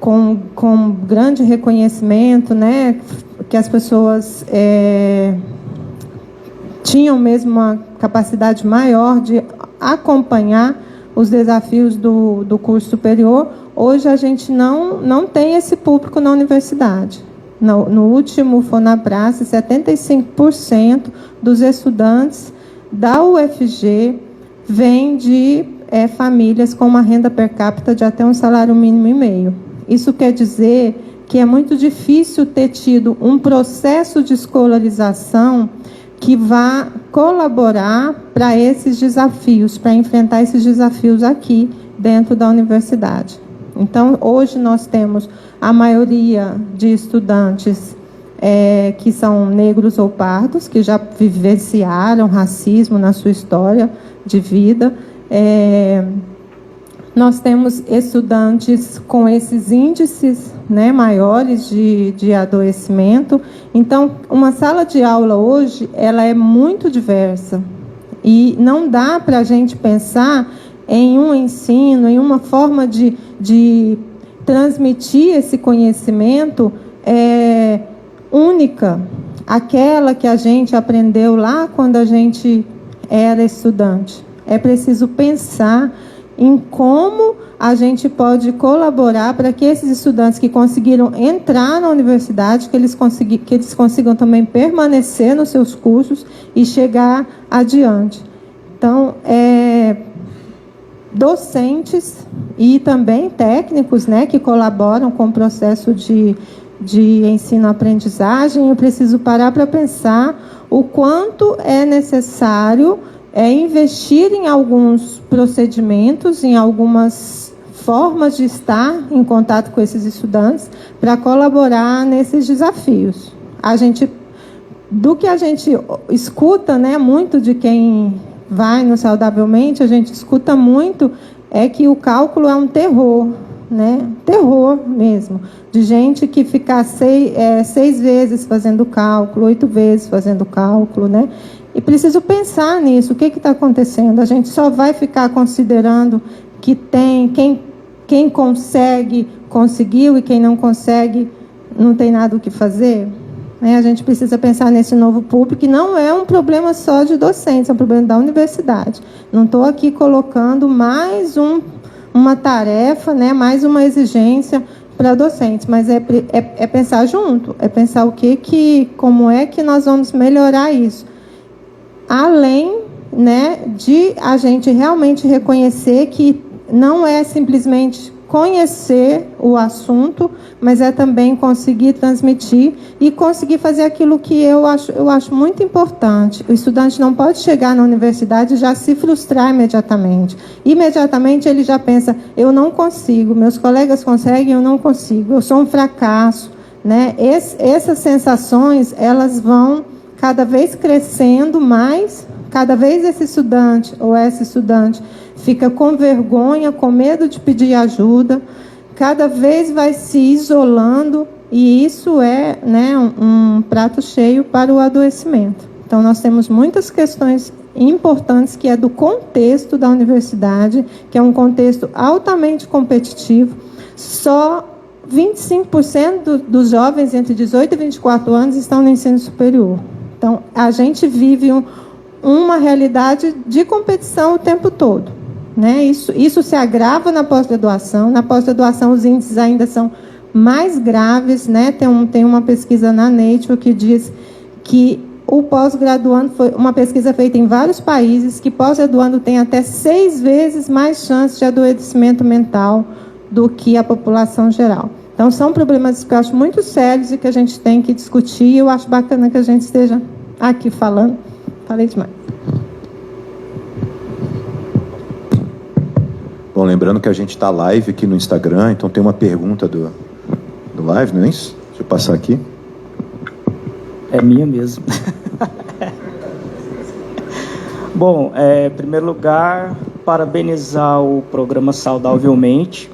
com grande reconhecimento, né, que as pessoas tinham mesmo uma capacidade maior de acompanhar os desafios do curso superior. Hoje a gente não tem esse público na universidade. No último Fonaprace, 75% dos estudantes da UFG vêm de famílias com uma renda per capita de até um salário mínimo e meio. Isso quer dizer que é muito difícil ter tido um processo de escolarização que vá colaborar para esses desafios, para enfrentar esses desafios aqui dentro da universidade. Então, hoje nós temos a maioria de estudantes que são negros ou pardos, que já vivenciaram racismo na sua história de vida. Nós temos estudantes com esses índices, né, maiores de adoecimento. Então, uma sala de aula hoje, ela é muito diversa. E não dá para a gente pensar em um ensino, em uma forma de transmitir esse conhecimento única, aquela que a gente aprendeu lá quando a gente era estudante. É preciso pensar em como a gente pode colaborar para que esses estudantes que conseguiram entrar na universidade, que eles consigam também permanecer nos seus cursos e chegar adiante. Então, docentes e também técnicos, né, que colaboram com o processo de ensino-aprendizagem, eu preciso parar para pensar o quanto é necessário investir em alguns procedimentos, em algumas formas de estar em contato com esses estudantes para colaborar nesses desafios. Do que a gente escuta, né, muito de quem vai no Saudavelmente, a gente escuta muito que o cálculo é um terror, né? Terror mesmo, de gente que fica 6 vezes fazendo cálculo, 8 vezes fazendo cálculo, né? E preciso pensar nisso, o que está acontecendo? A gente só vai ficar considerando que quem conseguiu e quem não consegue não tem nada o que fazer? A gente precisa pensar nesse novo público, que não é um problema só de docentes, é um problema da universidade. Não estou aqui colocando mais uma tarefa, né, mais uma exigência para docentes, mas é pensar junto, é pensar como é que nós vamos melhorar isso. Além, né, de a gente realmente reconhecer que não é simplesmente conhecer o assunto, mas é também conseguir transmitir e conseguir fazer aquilo que eu acho muito importante. O estudante não pode chegar na universidade e já se frustrar imediatamente. Imediatamente ele já pensa, eu não consigo, meus colegas conseguem, eu não consigo, eu sou um fracasso, né? Essas sensações, elas vão cada vez crescendo mais, cada vez esse estudante ou essa estudante fica com vergonha, com medo de pedir ajuda, cada vez vai se isolando, e isso é, né, um prato cheio para o adoecimento. Então, nós temos muitas questões importantes, que é do contexto da universidade, que é um contexto altamente competitivo. Só 25% dos jovens entre 18 e 24 anos estão no ensino superior. Então, a gente vive uma realidade de competição o tempo todo, né? Isso se agrava na pós-graduação. Na pós-graduação, os índices ainda são mais graves, né? Tem uma pesquisa na Nature que diz que o pós-graduando, foi uma pesquisa feita em vários países, que pós-graduando tem até 6 vezes mais chance de adoecimento mental do que a população geral. Então, são problemas que eu acho muito sérios e que a gente tem que discutir, e eu acho bacana que a gente esteja aqui falando. Falei demais. Bom, lembrando que a gente está live aqui no Instagram, então tem uma pergunta do live, não é isso? Deixa eu passar aqui. É minha mesmo. Bom, em primeiro lugar, parabenizar o programa Saudavelmente.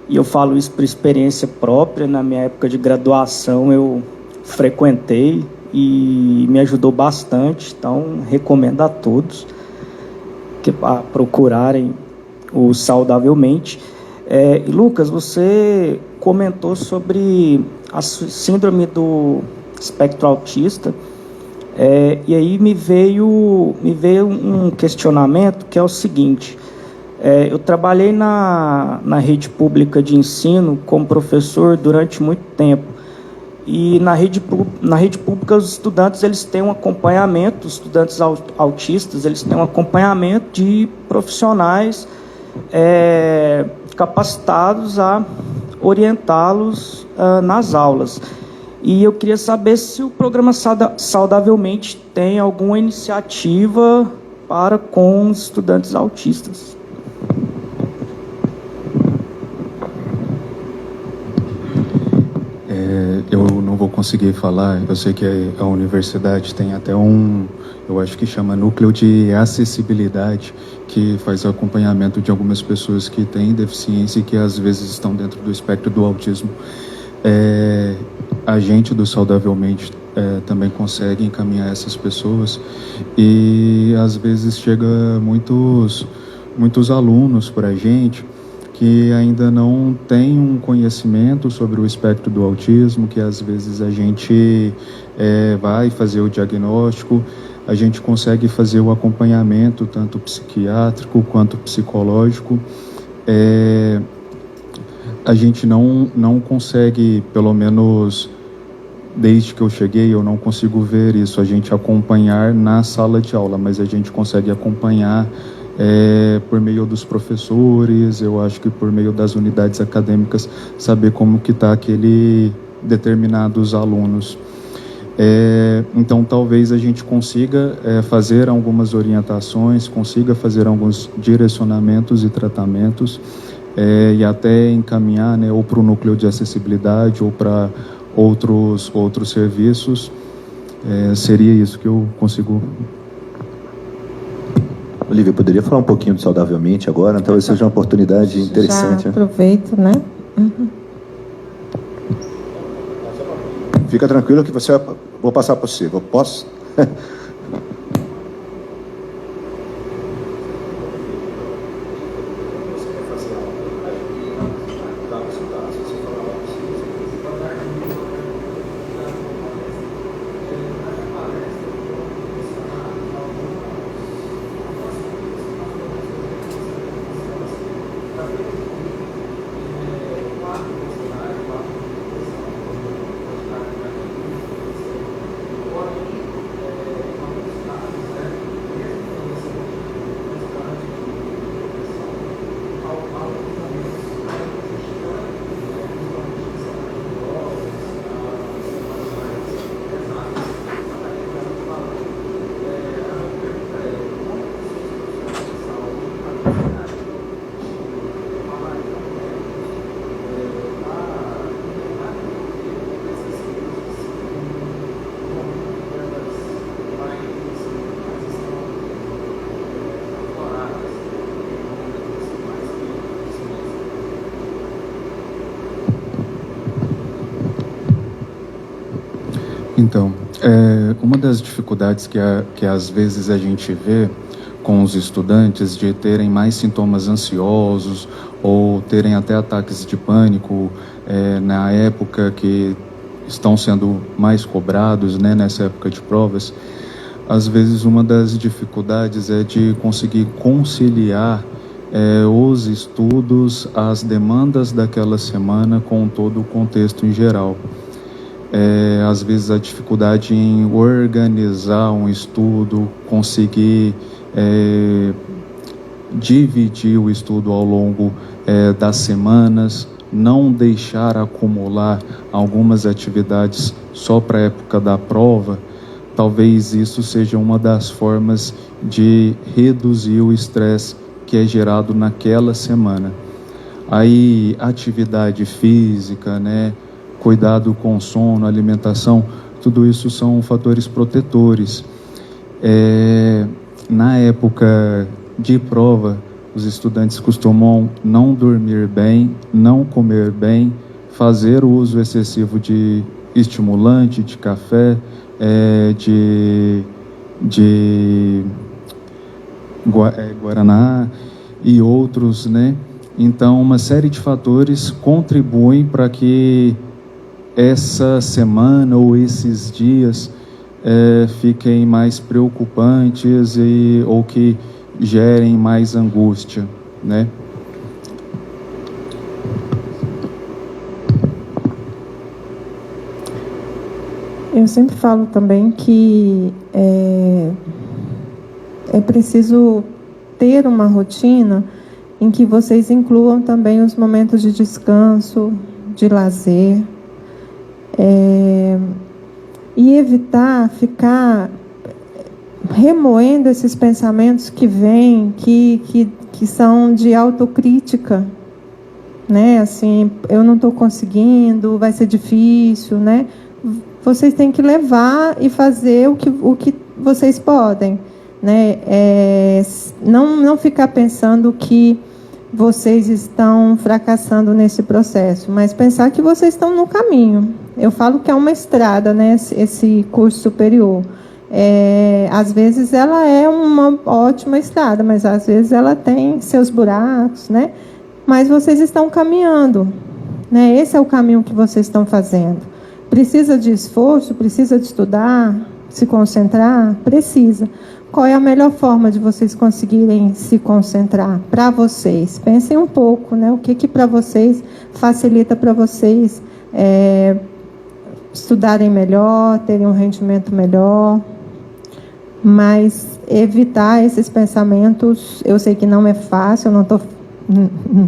E eu falo isso por experiência própria. Na minha época de graduação, eu frequentei e me ajudou bastante. Então, recomendo a todos que procurarem o Saudavelmente. Lucas, você comentou sobre a síndrome do espectro autista, e aí me veio um questionamento, que é o seguinte: eu trabalhei na rede pública de ensino como professor durante muito tempo, e na rede pública os estudantes eles têm um acompanhamento, os estudantes autistas eles têm um acompanhamento de profissionais capacitados a orientá-los nas aulas. E eu queria saber se o programa Saudavelmente tem alguma iniciativa para com os estudantes autistas. Eu não vou conseguir falar. Eu sei que a universidade tem até eu acho que chama núcleo de acessibilidade, que faz o acompanhamento de algumas pessoas que têm deficiência e que às vezes estão dentro do espectro do autismo. A gente do Saudavelmente também consegue encaminhar essas pessoas, e às vezes chega muitos alunos para a gente que ainda não tem um conhecimento sobre o espectro do autismo, que às vezes a gente vai fazer o diagnóstico, a gente consegue fazer o acompanhamento, tanto psiquiátrico quanto psicológico. A gente não consegue, pelo menos desde que eu cheguei, eu não consigo ver isso, a gente acompanhar na sala de aula, mas a gente consegue acompanhar por meio dos professores, eu acho que por meio das unidades acadêmicas, saber como que está aquele determinados alunos. Então, talvez a gente consiga fazer algumas orientações, consiga fazer alguns direcionamentos e tratamentos, e até encaminhar, né, ou para o núcleo de acessibilidade ou para outros serviços. Seria isso que eu consigo. Olivia, poderia falar um pouquinho do Saudavelmente agora? Talvez seja uma oportunidade interessante. Já aproveito, né? Uhum. Fica tranquilo que vou passar para você. Posso? Então, uma das dificuldades que às vezes a gente vê com os estudantes de terem mais sintomas ansiosos ou terem até ataques de pânico na época que estão sendo mais cobrados, né, nessa época de provas, às vezes uma das dificuldades é de conseguir conciliar os estudos, as demandas daquela semana com todo o contexto em geral. Às vezes a dificuldade em organizar um estudo, conseguir dividir o estudo ao longo das semanas, não deixar acumular algumas atividades só para a época da prova. Talvez isso seja uma das formas de reduzir o estresse que é gerado naquela semana. Aí, atividade física, né, cuidado com sono, alimentação, tudo isso são fatores protetores. Na época de prova, os estudantes costumam não dormir bem, não comer bem, fazer o uso excessivo de estimulante, de café, de guaraná e outros, né? Então, uma série de fatores contribuem para que essa semana ou esses dias fiquem mais preocupantes ou que gerem mais angústia, né? Eu sempre falo também que é preciso ter uma rotina em que vocês incluam também os momentos de descanso, de lazer, e evitar ficar remoendo esses pensamentos que vêm, que são de autocrítica, né? Assim, eu não estou conseguindo, vai ser difícil, né? Vocês têm que levar e fazer o que vocês podem, né? Não ficar pensando que vocês estão fracassando nesse processo, mas pensar que vocês estão no caminho. Eu falo que é uma estrada, né? Esse curso superior. Às vezes ela é uma ótima estrada, mas às vezes ela tem seus buracos, né? Mas vocês estão caminhando, né? Esse é o caminho que vocês estão fazendo. Precisa de esforço, precisa de estudar, se concentrar? Precisa. Qual é a melhor forma de vocês conseguirem se concentrar para vocês? Pensem um pouco, né? O que para vocês facilita para vocês estudarem melhor, terem um rendimento melhor, mas evitar esses pensamentos. Eu sei que não é fácil, não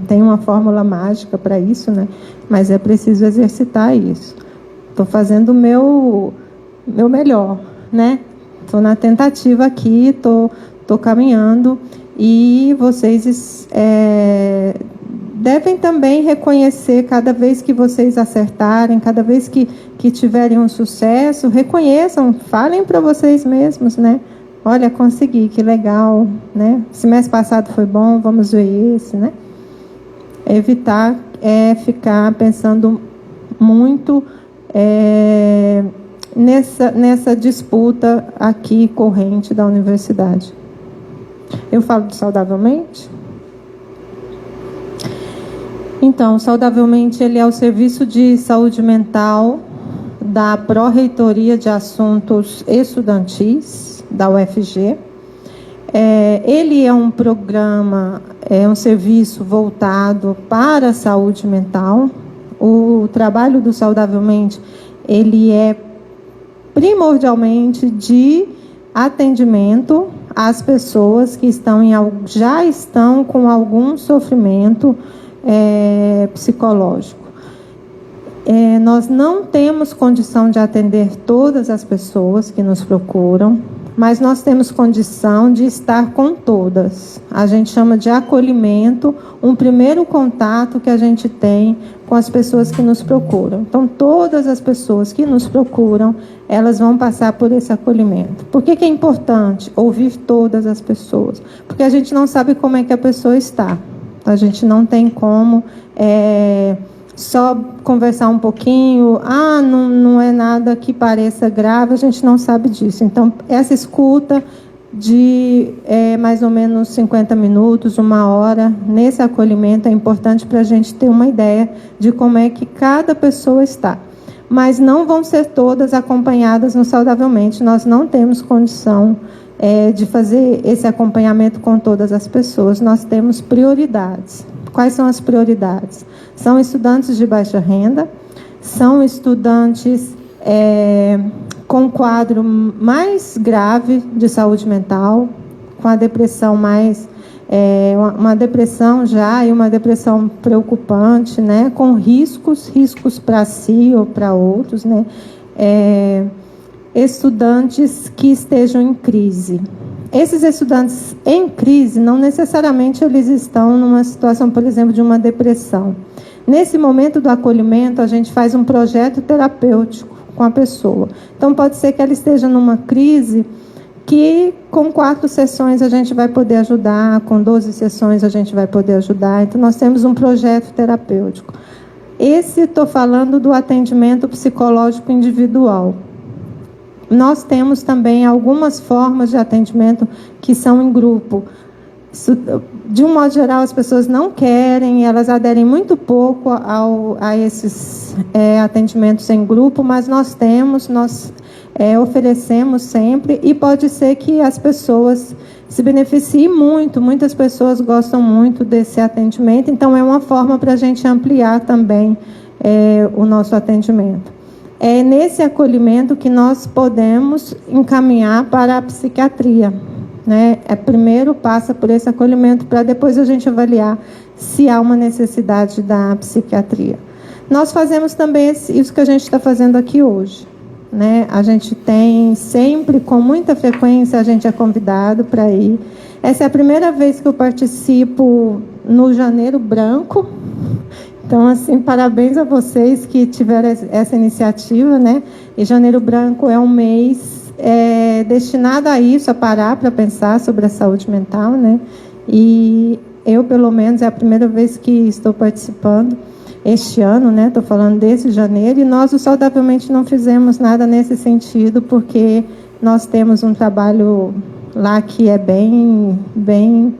tem uma fórmula mágica para isso, né? Mas é preciso exercitar isso. Estou fazendo o meu melhor, né? Estou na tentativa aqui, estou caminhando, e vocês devem também reconhecer, cada vez que vocês acertarem, cada vez que tiverem um sucesso, reconheçam, falem para vocês mesmos, né? Olha, consegui, que legal, né? Semestre passado foi bom, vamos ver esse, né? Evitar ficar pensando muito nessa disputa aqui corrente da universidade. Eu falo de Saudavelmente? Então, Saudavelmente, ele é o Serviço de Saúde Mental da Pró-Reitoria de Assuntos Estudantis, da UFG. Ele é um programa, um serviço voltado para a saúde mental. O trabalho do Saudavelmente, ele é primordialmente de atendimento às pessoas que já estão com algum sofrimento psicológico. Nós não temos condição de atender todas as pessoas que nos procuram, mas nós temos condição de estar com todas. A gente chama de acolhimento, um primeiro contato que a gente tem com as pessoas que nos procuram. Então, todas as pessoas que nos procuram, elas vão passar por esse acolhimento. Por que é importante ouvir todas as pessoas? Porque a gente não sabe como é que a pessoa está. A gente não tem como só conversar um pouquinho, não é nada que pareça grave, a gente não sabe disso. Então, essa escuta de mais ou menos 50 minutos, 1 hora, nesse acolhimento é importante para a gente ter uma ideia de como é que cada pessoa está. Mas não vão ser todas acompanhadas no Saudavelmente, nós não temos condição de fazer esse acompanhamento com todas as pessoas, nós temos prioridades. Quais são as prioridades? São estudantes de baixa renda, são estudantes com quadro mais grave de saúde mental, com a depressão uma depressão já e uma depressão preocupante, né, com riscos para si ou para outros, né, estudantes que estejam em crise. Esses estudantes em crise, não necessariamente eles estão numa situação, por exemplo, de uma depressão. Nesse momento do acolhimento, a gente faz um projeto terapêutico com a pessoa. Então, pode ser que ela esteja numa crise que com 4 sessões a gente vai poder ajudar, com 12 sessões a gente vai poder ajudar. Então, nós temos um projeto terapêutico. Estou falando do atendimento psicológico individual. Nós temos também algumas formas de atendimento que são em grupo. De um modo geral, as pessoas não querem, elas aderem muito pouco a esses atendimentos em grupo, mas nós oferecemos sempre, e pode ser que as pessoas se beneficiem muito, muitas pessoas gostam muito desse atendimento, então é uma forma para a gente ampliar também o nosso atendimento. É nesse acolhimento que nós podemos encaminhar para a psiquiatria, né? Primeiro passa por esse acolhimento para depois a gente avaliar se há uma necessidade da psiquiatria. Nós fazemos também isso que a gente está fazendo aqui hoje, né? A gente tem sempre, com muita frequência, a gente é convidado para ir. Essa é a primeira vez que eu participo no Janeiro Branco. Então, assim, parabéns a vocês que tiveram essa iniciativa, né? E Janeiro Branco é um mês destinado a isso, a parar para pensar sobre a saúde mental, né? E eu, pelo menos, é a primeira vez que estou participando este ano, né? Estou falando desse janeiro, e nós, o Saudavelmente, não fizemos nada nesse sentido, porque nós temos um trabalho lá que é bem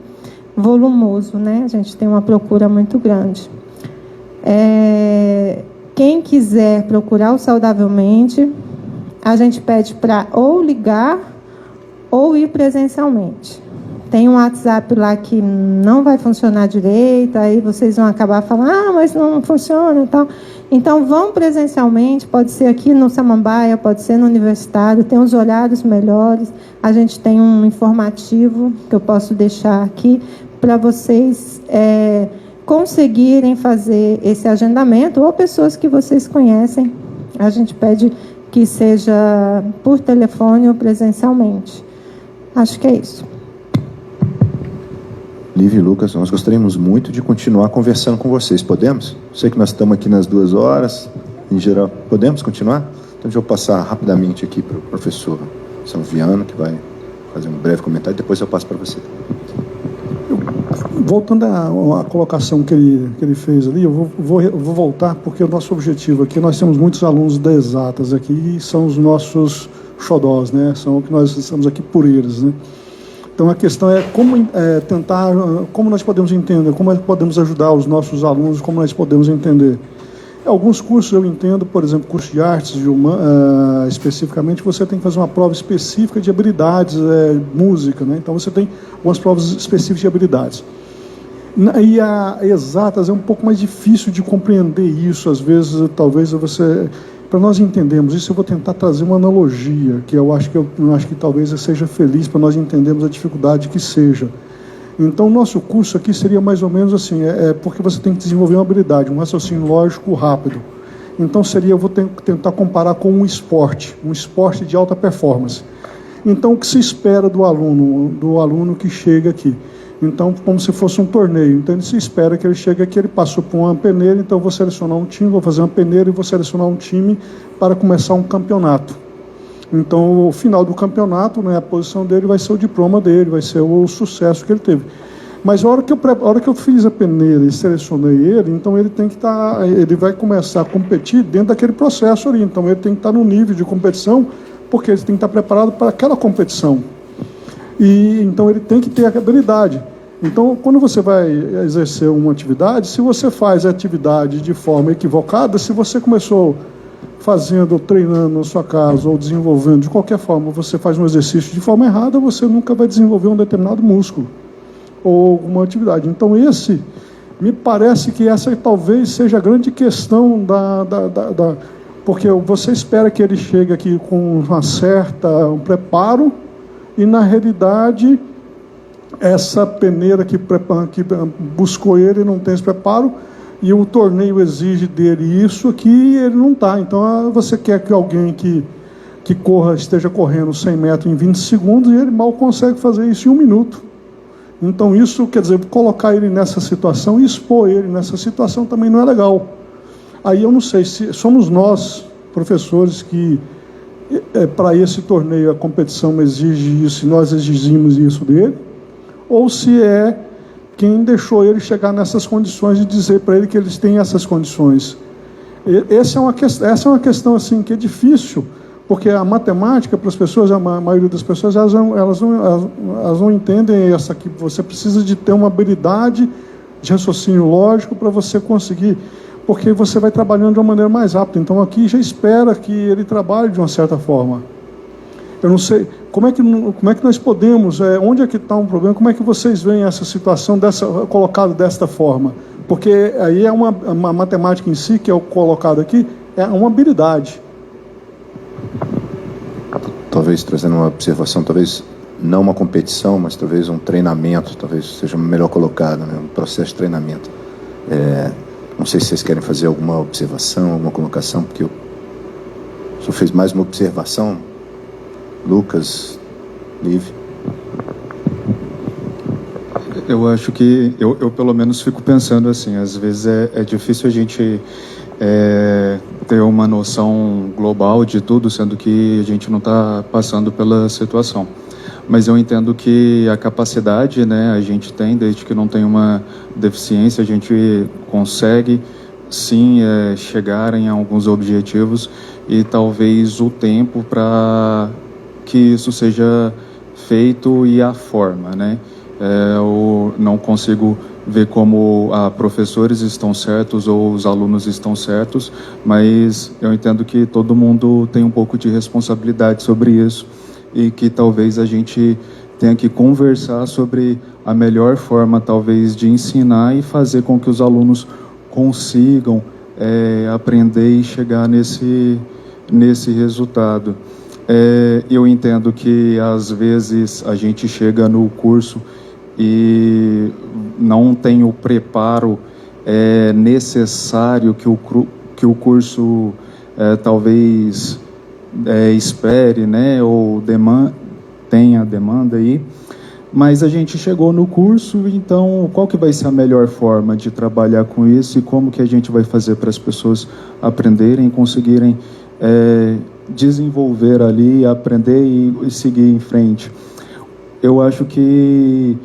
volumoso, né? A gente tem uma procura muito grande. Quem quiser procurar o Saudavelmente, a gente pede para ou ligar ou ir presencialmente. Tem um WhatsApp lá que não vai funcionar direito, aí vocês vão acabar falando, mas não funciona e tal. Então, vão presencialmente, pode ser aqui no Samambaia, pode ser no Universitário, tem os horários melhores. A gente tem um informativo que eu posso deixar aqui para vocês conseguirem fazer esse agendamento, ou pessoas que vocês conhecem. A gente pede que seja por telefone ou presencialmente. Acho que é isso. Lívia e Lucas, nós gostaríamos muito de continuar conversando com vocês. Podemos? Sei que nós estamos aqui nas 2 horas, em geral. Podemos continuar? Então, deixa eu passar rapidamente aqui para o professor Salviano, que vai fazer um breve comentário, depois eu passo para você. Voltando à colocação que ele fez ali, eu vou voltar, porque o nosso objetivo aqui, nós temos muitos alunos da Exatas aqui, e são os nossos xodós, né? São o que nós estamos aqui por eles, né? Então, a questão é como nós podemos entender, como nós podemos ajudar os nossos alunos, como nós podemos entender. Alguns cursos eu entendo, por exemplo, curso de artes, especificamente, você tem que fazer uma prova específica de habilidades, música, né? Então, você tem algumas provas específicas de habilidades. E a Exatas é um pouco mais difícil de compreender isso, às vezes, talvez você... Para nós entendermos isso, eu vou tentar trazer uma analogia, que eu acho que talvez seja feliz para nós entendermos a dificuldade que seja. Então, o nosso curso aqui seria mais ou menos assim, porque você tem que desenvolver uma habilidade, um raciocínio lógico rápido. Então, eu vou tentar comparar com um esporte de alta performance. Então, o que se espera do aluno que chega aqui? Então, como se fosse um torneio. Então, ele se espera que ele chegue aqui, ele passou por uma peneira, então eu vou selecionar um time, vou fazer uma peneira e vou selecionar um time para começar um campeonato. Então, o final do campeonato, né, a posição dele vai ser o diploma dele, vai ser o sucesso que ele teve. Mas a hora que eu fiz a peneira e selecionei ele, então ele tem que estar, ele vai começar a competir dentro daquele processo ali. Então ele tem que estar no nível de competição, porque ele tem que estar preparado para aquela competição. E então ele tem que ter a habilidade. Então, quando você vai exercer uma atividade, se você faz a atividade de forma equivocada, se você começou fazendo ou treinando na sua casa ou desenvolvendo de qualquer forma, você faz um exercício de forma errada, você nunca vai desenvolver um determinado músculo ou alguma atividade. Então, me parece que essa talvez seja a grande questão porque você espera que ele chegue aqui com um preparo, e na realidade essa peneira que buscou ele não tem esse preparo, e o torneio exige dele isso aqui, e ele não está. Então você quer que alguém que esteja correndo 100 metros em 20 segundos, e ele mal consegue fazer isso em 1 minuto. Então isso, quer dizer, colocar ele nessa situação e expor ele nessa situação também não é legal. Aí eu não sei se somos nós, professores, que para esse torneio a competição exige isso e nós exigimos isso dele, ou se é quem deixou ele chegar nessas condições e dizer para ele que eles têm essas condições. Essa é uma questão assim, que é difícil, porque a matemática, para as pessoas, a maioria das pessoas, elas não entendem essa, que você precisa de ter uma habilidade de raciocínio lógico para você conseguir, porque você vai trabalhando de uma maneira mais rápida. Então aqui já espera que ele trabalhe de uma certa forma. Eu não sei, como é que nós podemos, onde é que está um problema, como é que vocês veem essa situação colocada desta forma? Porque aí é uma matemática em si, que é o colocado aqui, é uma habilidade. Talvez trazendo uma observação, talvez não uma competição, mas talvez um treinamento, talvez seja melhor colocado, né? Um processo de treinamento. Não sei se vocês querem fazer alguma observação, alguma colocação, porque o senhor fez mais uma observação, Lucas, Liv. Eu acho que, eu pelo menos fico pensando assim, às vezes é difícil a gente ter uma noção global de tudo, sendo que a gente não está passando pela situação. Mas eu entendo que a capacidade, né, a gente tem, desde que não tem uma deficiência, a gente consegue sim chegar em alguns objetivos, e talvez o tempo para que isso seja feito e a forma, né? Eu não consigo ver como professores estão certos ou os alunos estão certos, mas eu entendo que todo mundo tem um pouco de responsabilidade sobre isso, e que talvez a gente tenha que conversar sobre a melhor forma, talvez, de ensinar e fazer com que os alunos consigam aprender e chegar nesse resultado. Eu entendo que, às vezes, a gente chega no curso e não tem o preparo necessário que o curso talvez espere, né, ou tenha demanda aí, mas a gente chegou no curso, então qual que vai ser a melhor forma de trabalhar com isso, e como que a gente vai fazer para as pessoas aprenderem, conseguirem desenvolver ali, aprender e seguir em frente. Eu acho que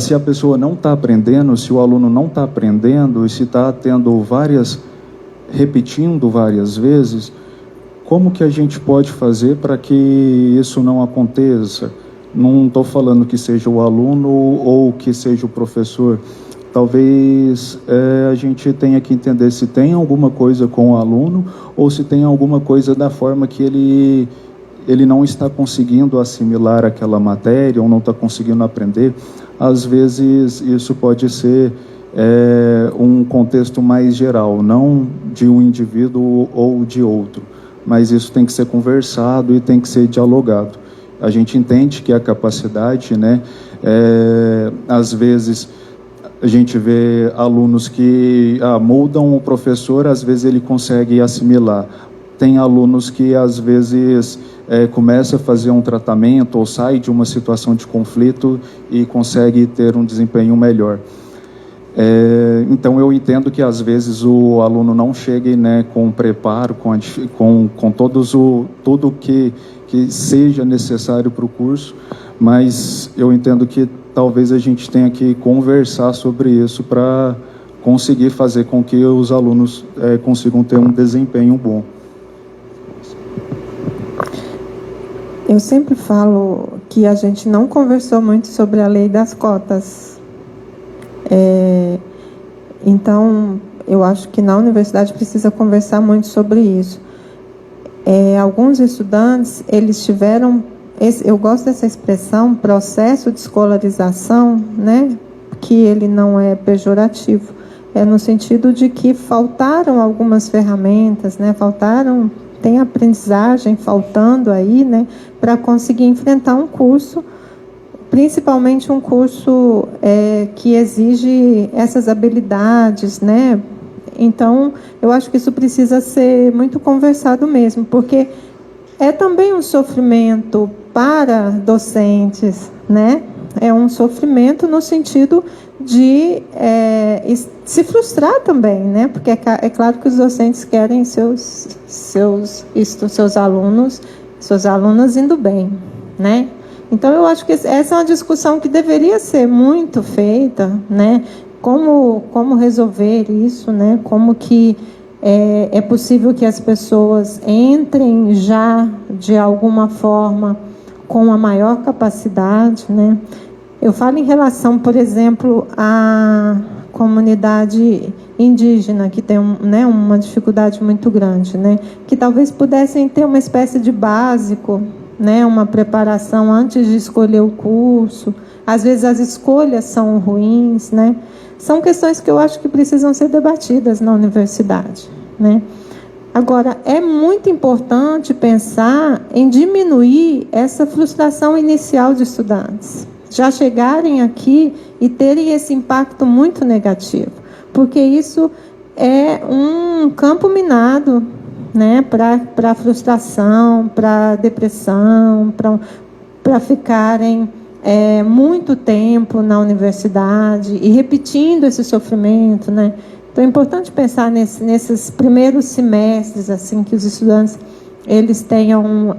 se a pessoa não está aprendendo, se o aluno não está aprendendo, e se está repetindo várias vezes, como que a gente pode fazer para que isso não aconteça? Não estou falando que seja o aluno ou que seja o professor. Talvez a gente tenha que entender se tem alguma coisa com o aluno, ou se tem alguma coisa da forma que ele não está conseguindo assimilar aquela matéria, ou não está conseguindo aprender. Às vezes isso pode ser um contexto mais geral, não de um indivíduo ou de outro, mas isso tem que ser conversado e tem que ser dialogado. A gente entende que a capacidade, né, às vezes a gente vê alunos que mudam o professor, às vezes ele consegue assimilar. Tem alunos que às vezes começa a fazer um tratamento ou sai de uma situação de conflito e consegue ter um desempenho melhor. Então eu entendo que às vezes o aluno não chegue, né, com preparo, com tudo que seja necessário para o curso, mas eu entendo que talvez a gente tenha que conversar sobre isso para conseguir fazer com que os alunos consigam ter um desempenho bom. Eu sempre falo que a gente não conversou muito sobre a lei das cotas. Então, eu acho que na universidade precisa conversar muito sobre isso. Alguns estudantes, eles tiveram, eu gosto dessa expressão, processo de escolarização, né, que ele não é pejorativo, é no sentido de que faltaram algumas ferramentas, né, tem aprendizagem faltando aí, né, para conseguir enfrentar um curso, principalmente um curso que exige essas habilidades, né. Então, eu acho que isso precisa ser muito conversado mesmo, porque é também um sofrimento para docentes, né? É um sofrimento no sentido de se frustrar também, né? Porque é claro que os docentes querem seus alunos, suas alunas indo bem, né? Então, eu acho que essa é uma discussão que deveria ser muito feita, né? Como resolver isso, né? Como que é possível que as pessoas entrem já, de alguma forma, com a maior capacidade, né? Eu falo em relação, por exemplo, à comunidade indígena, que tem uma dificuldade muito grande, né? Que talvez pudessem ter uma espécie de básico, né? Uma preparação antes de escolher o curso. Às vezes as escolhas são ruins, né? São questões que eu acho que precisam ser debatidas na universidade, né? Agora, é muito importante pensar em diminuir essa frustração inicial de estudantes. Já chegarem aqui e terem esse impacto muito negativo, porque isso é um campo minado, né, para frustração, para depressão, para ficarem muito tempo na universidade e repetindo esse sofrimento, né? Então é importante pensar nesses primeiros semestres, assim, que os estudantes eles tenham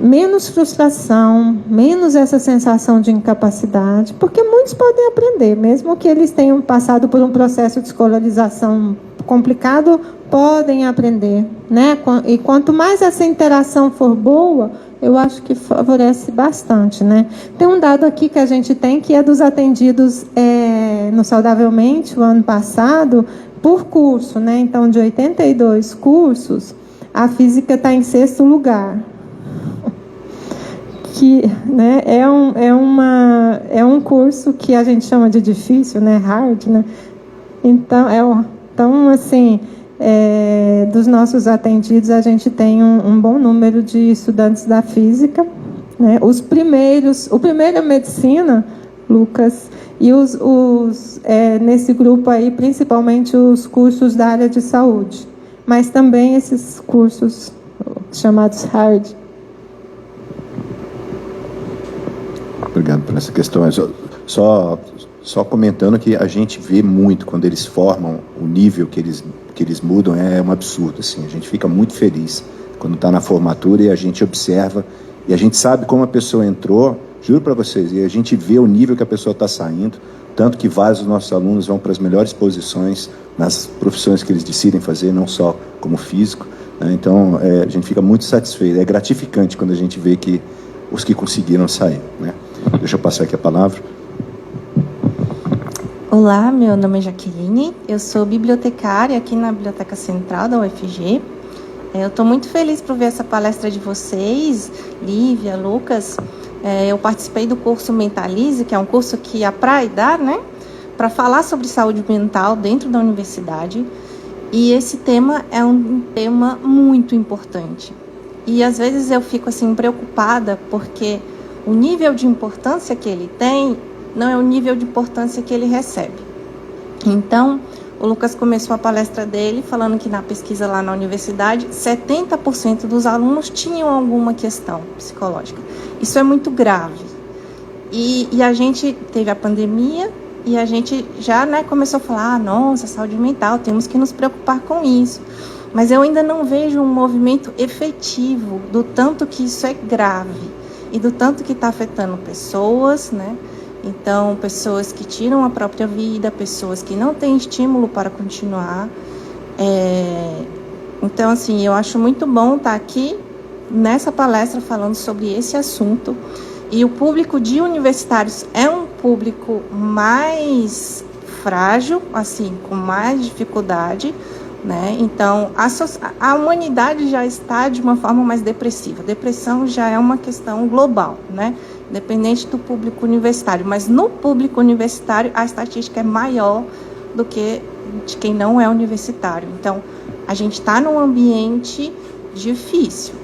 menos frustração, menos essa sensação de incapacidade, porque muitos podem aprender, mesmo que eles tenham passado por um processo de escolarização complicado, podem aprender, né? E quanto mais essa interação for boa, eu acho que favorece bastante, né? Tem um dado aqui que a gente tem, que é dos atendidos no Saudavelmente, o ano passado, por curso, né? Então, de 82 cursos, a física está em 6º lugar. Que, né, é um curso que a gente chama de difícil, né? Hard, né? Então, assim, dos nossos atendidos, a gente tem um bom número de estudantes da física, né? O primeiro é medicina, Lucas, e nesse grupo aí, principalmente os cursos da área de saúde, mas também esses cursos chamados hard. Obrigado por essa questão. Só comentando que a gente vê muito quando eles formam, o nível que eles mudam é um absurdo, assim. A gente fica muito feliz quando está na formatura e a gente observa e a gente sabe como a pessoa entrou, juro para vocês, e a gente vê o nível que a pessoa está saindo, tanto que vários dos nossos alunos vão para as melhores posições nas profissões que eles decidem fazer, não só como físico, né? Então a gente fica muito satisfeito, é gratificante quando a gente vê que os que conseguiram sair, né? Deixa eu passar aqui a palavra. Olá, meu nome é Jaqueline, eu sou bibliotecária aqui na Biblioteca Central da UFG. Eu estou muito feliz por ver essa palestra de vocês, Lívia, Lucas. Eu participei do curso Mentalize, que é um curso que a PRAE dá, né, para falar sobre saúde mental dentro da universidade. E esse tema é um tema muito importante. E às vezes eu fico assim preocupada porque o nível de importância que ele tem não é o nível de importância que ele recebe. Então, o Lucas começou a palestra dele falando que na pesquisa lá na universidade, 70% dos alunos tinham alguma questão psicológica. Isso é muito grave. E a gente teve a pandemia e a gente já, né, começou a falar, nossa, saúde mental, temos que nos preocupar com isso. Mas eu ainda não vejo um movimento efetivo do tanto que isso é grave. e do tanto que está afetando pessoas, né? Então, pessoas que tiram a própria vida, pessoas que não têm estímulo para continuar. Então, assim, eu acho muito bom estar aqui nessa palestra falando sobre esse assunto. E o público de universitários é um público mais frágil, assim, com mais dificuldade, né? Então, a humanidade já está de uma forma mais depressiva. Depressão já é uma questão global, né? Independente do público universitário. Mas no público universitário, a estatística é maior do que de quem não é universitário. Então, a gente está num ambiente difícil.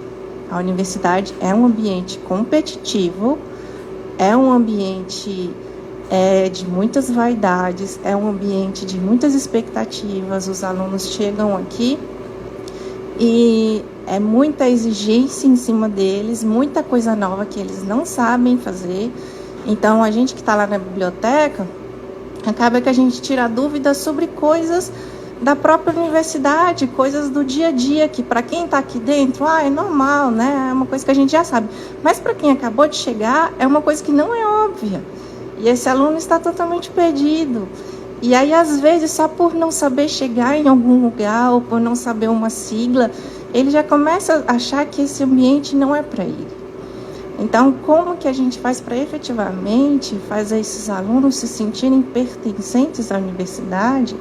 A universidade é um ambiente competitivo, é um ambiente de muitas vaidades, é um ambiente de muitas expectativas. Os alunos chegam aqui e é muita exigência em cima deles, muita coisa nova que eles não sabem fazer. Então, a gente que está lá na biblioteca, acaba que a gente tira dúvidas sobre coisas da própria universidade, coisas do dia a dia, que para quem está aqui dentro, é normal, né? É uma coisa que a gente já sabe. Mas para quem acabou de chegar, é uma coisa que não é óbvia. E esse aluno está totalmente perdido. E aí, às vezes, só por não saber chegar em algum lugar, ou por não saber uma sigla, ele já começa a achar que esse ambiente não é para ele. Então, como que a gente faz para efetivamente fazer esses alunos se sentirem pertencentes à universidade?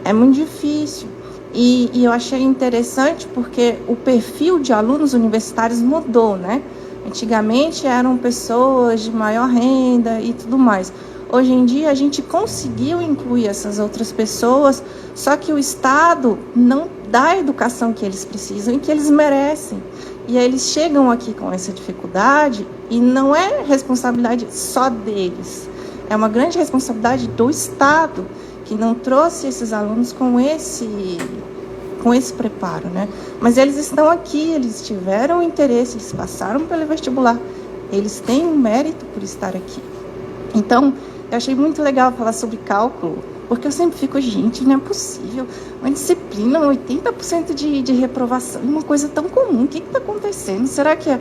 É muito difícil. E eu achei interessante porque o perfil de alunos universitários mudou, né? Antigamente eram pessoas de maior renda e tudo mais. Hoje em dia a gente conseguiu incluir essas outras pessoas, só que o Estado não dá a educação que eles precisam e que eles merecem. E aí eles chegam aqui com essa dificuldade e não é responsabilidade só deles. É uma grande responsabilidade do Estado, que não trouxe esses alunos com esse preparo, né? Mas eles estão aqui, eles tiveram interesse, eles passaram pelo vestibular, eles têm um mérito por estar aqui. Então, eu achei muito legal falar sobre cálculo, porque eu sempre fico, gente, não é possível, uma disciplina, 80% de reprovação, uma coisa tão comum, o que está acontecendo? Será que é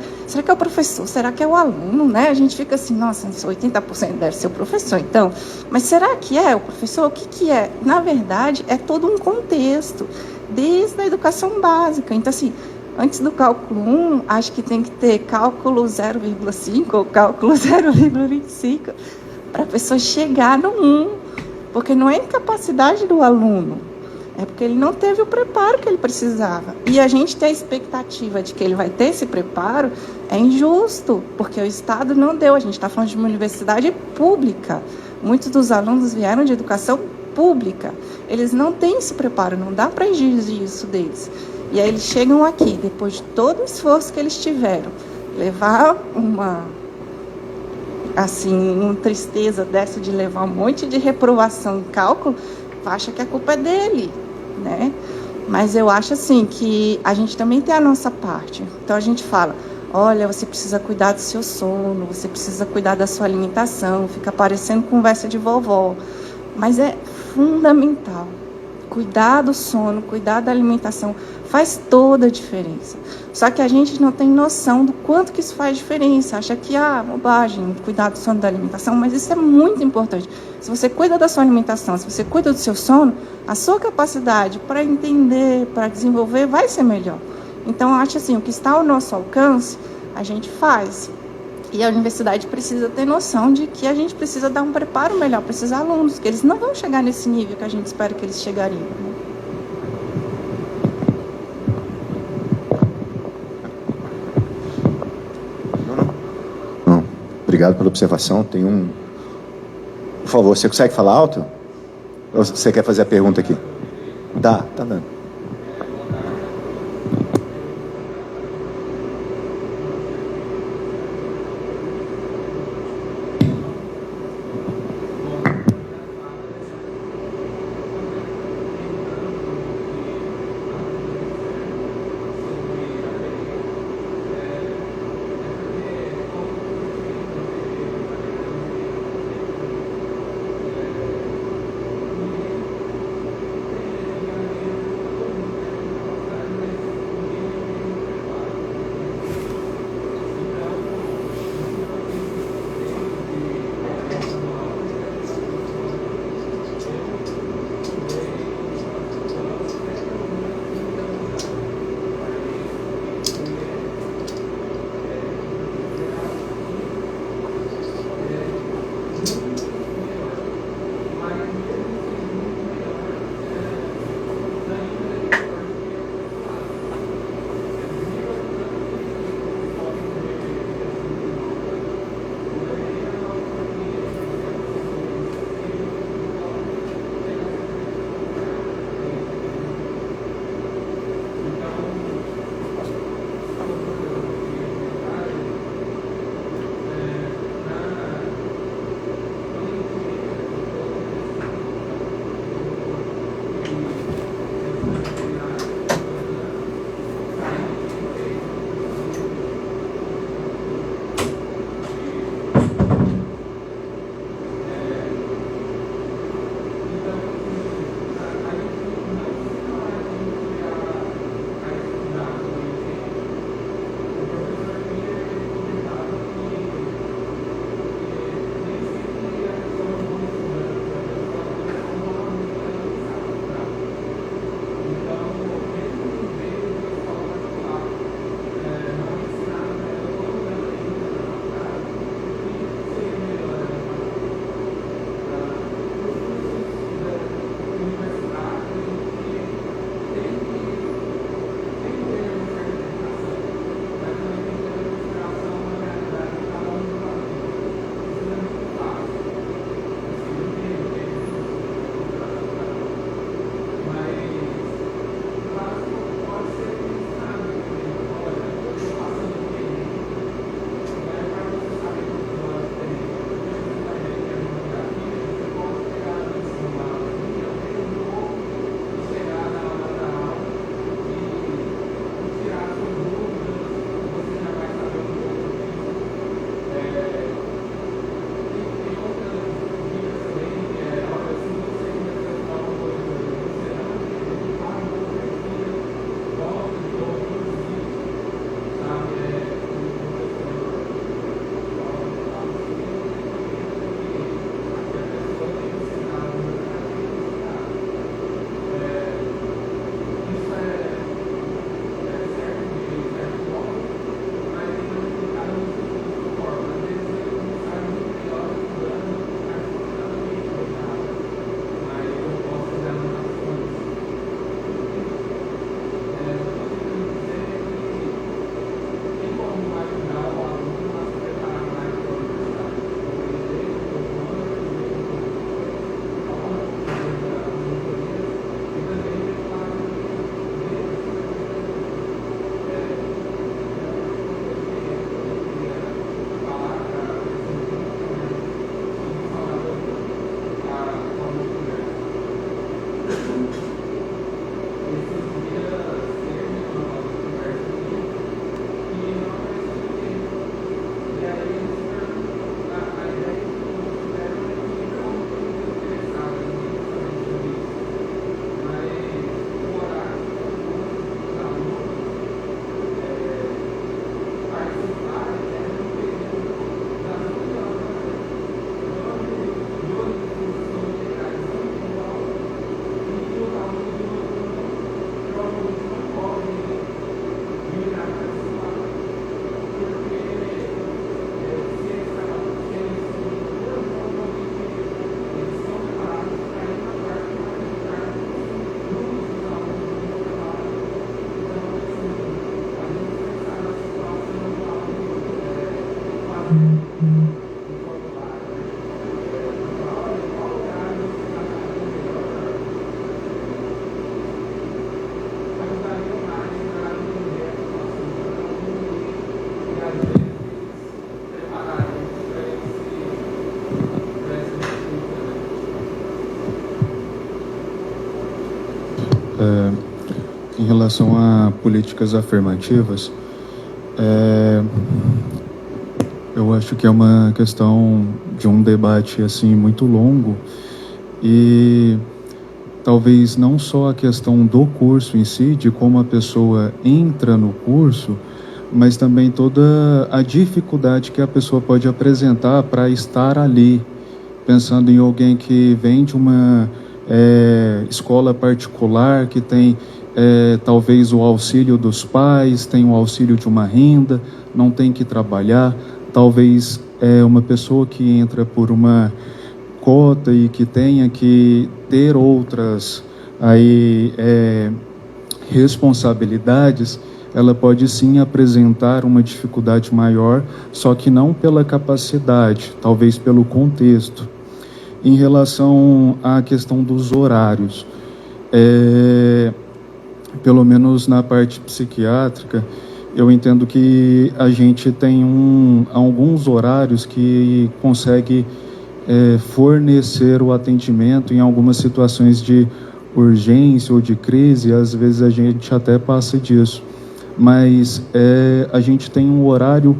o professor? Será que é o aluno, né? A gente fica assim, nossa, 80% deve ser o professor, então, mas será que é o professor? O que é? Na verdade, é todo um contexto, desde a educação básica. Então, assim, antes do cálculo 1, acho que tem que ter cálculo 0,5 ou cálculo 0,25 para a pessoa chegar no 1. Porque não é incapacidade do aluno, é porque ele não teve o preparo que ele precisava. E a gente ter a expectativa de que ele vai ter esse preparo é injusto, porque o Estado não deu. A gente está falando de uma universidade pública. Muitos dos alunos vieram de educação pública. Eles não têm esse preparo, não dá para exigir isso deles. E aí eles chegam aqui, depois de todo o esforço que eles tiveram, levar uma tristeza dessa de levar um monte de reprovação em cálculo, acha que a culpa é dele, né? Mas eu acho assim que a gente também tem a nossa parte. Então a gente fala, olha, você precisa cuidar do seu sono, você precisa cuidar da sua alimentação, fica parecendo conversa de vovó, mas é fundamental. Cuidar do sono, cuidar da alimentação faz toda a diferença. Só que a gente não tem noção do quanto que isso faz diferença. Acha que, bobagem, cuidar do sono e da alimentação, mas isso é muito importante. Se você cuida da sua alimentação, se você cuida do seu sono, a sua capacidade para entender, para desenvolver, vai ser melhor. Então, eu acho assim, o que está ao nosso alcance, a gente faz. E a universidade precisa ter noção de que a gente precisa dar um preparo melhor para esses alunos, que eles não vão chegar nesse nível que a gente espera que eles chegariam, né? Não. Obrigado pela observação. Tem um... Por favor, você consegue falar alto? Ou você quer fazer a pergunta aqui? Tá dando. Em relação a políticas afirmativas, eu acho que é uma questão de um debate assim muito longo e talvez não só a questão do curso em si, de como a pessoa entra no curso, mas também toda a dificuldade que a pessoa pode apresentar para estar ali, pensando em alguém que vem de uma escola particular, que tem talvez o auxílio dos pais, tem o auxílio de uma renda, não tem que trabalhar, talvez uma pessoa que entra por uma cota e que tenha que ter outras responsabilidades, ela pode sim apresentar uma dificuldade maior, só que não pela capacidade, talvez pelo contexto. Em relação à questão dos horários, pelo menos na parte psiquiátrica, eu entendo que a gente tem alguns horários que consegue fornecer o atendimento em algumas situações de urgência ou de crise, às vezes a gente até passa disso. Mas a gente tem um horário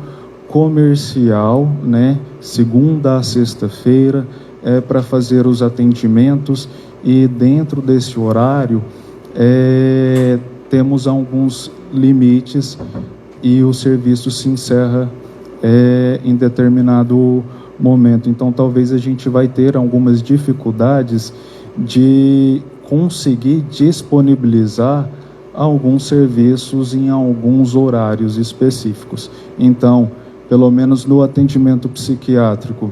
comercial, né, segunda a sexta-feira, para fazer os atendimentos, e dentro desse horário temos alguns limites e o serviço se encerra em determinado momento. Então talvez a gente vai ter algumas dificuldades de conseguir disponibilizar alguns serviços em alguns horários específicos. Então, pelo menos no atendimento psiquiátrico,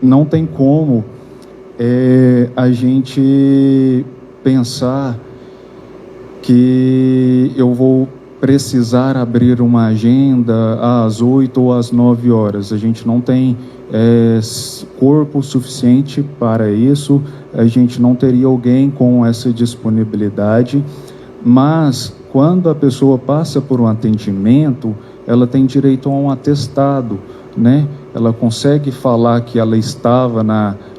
não tem como a gente pensar que eu vou precisar abrir uma agenda às 8 ou às 9 horas. A gente não tem corpo suficiente para isso, a gente não teria alguém com essa disponibilidade, mas quando a pessoa passa por um atendimento, ela tem direito a um atestado, né? Ela consegue falar que ela estava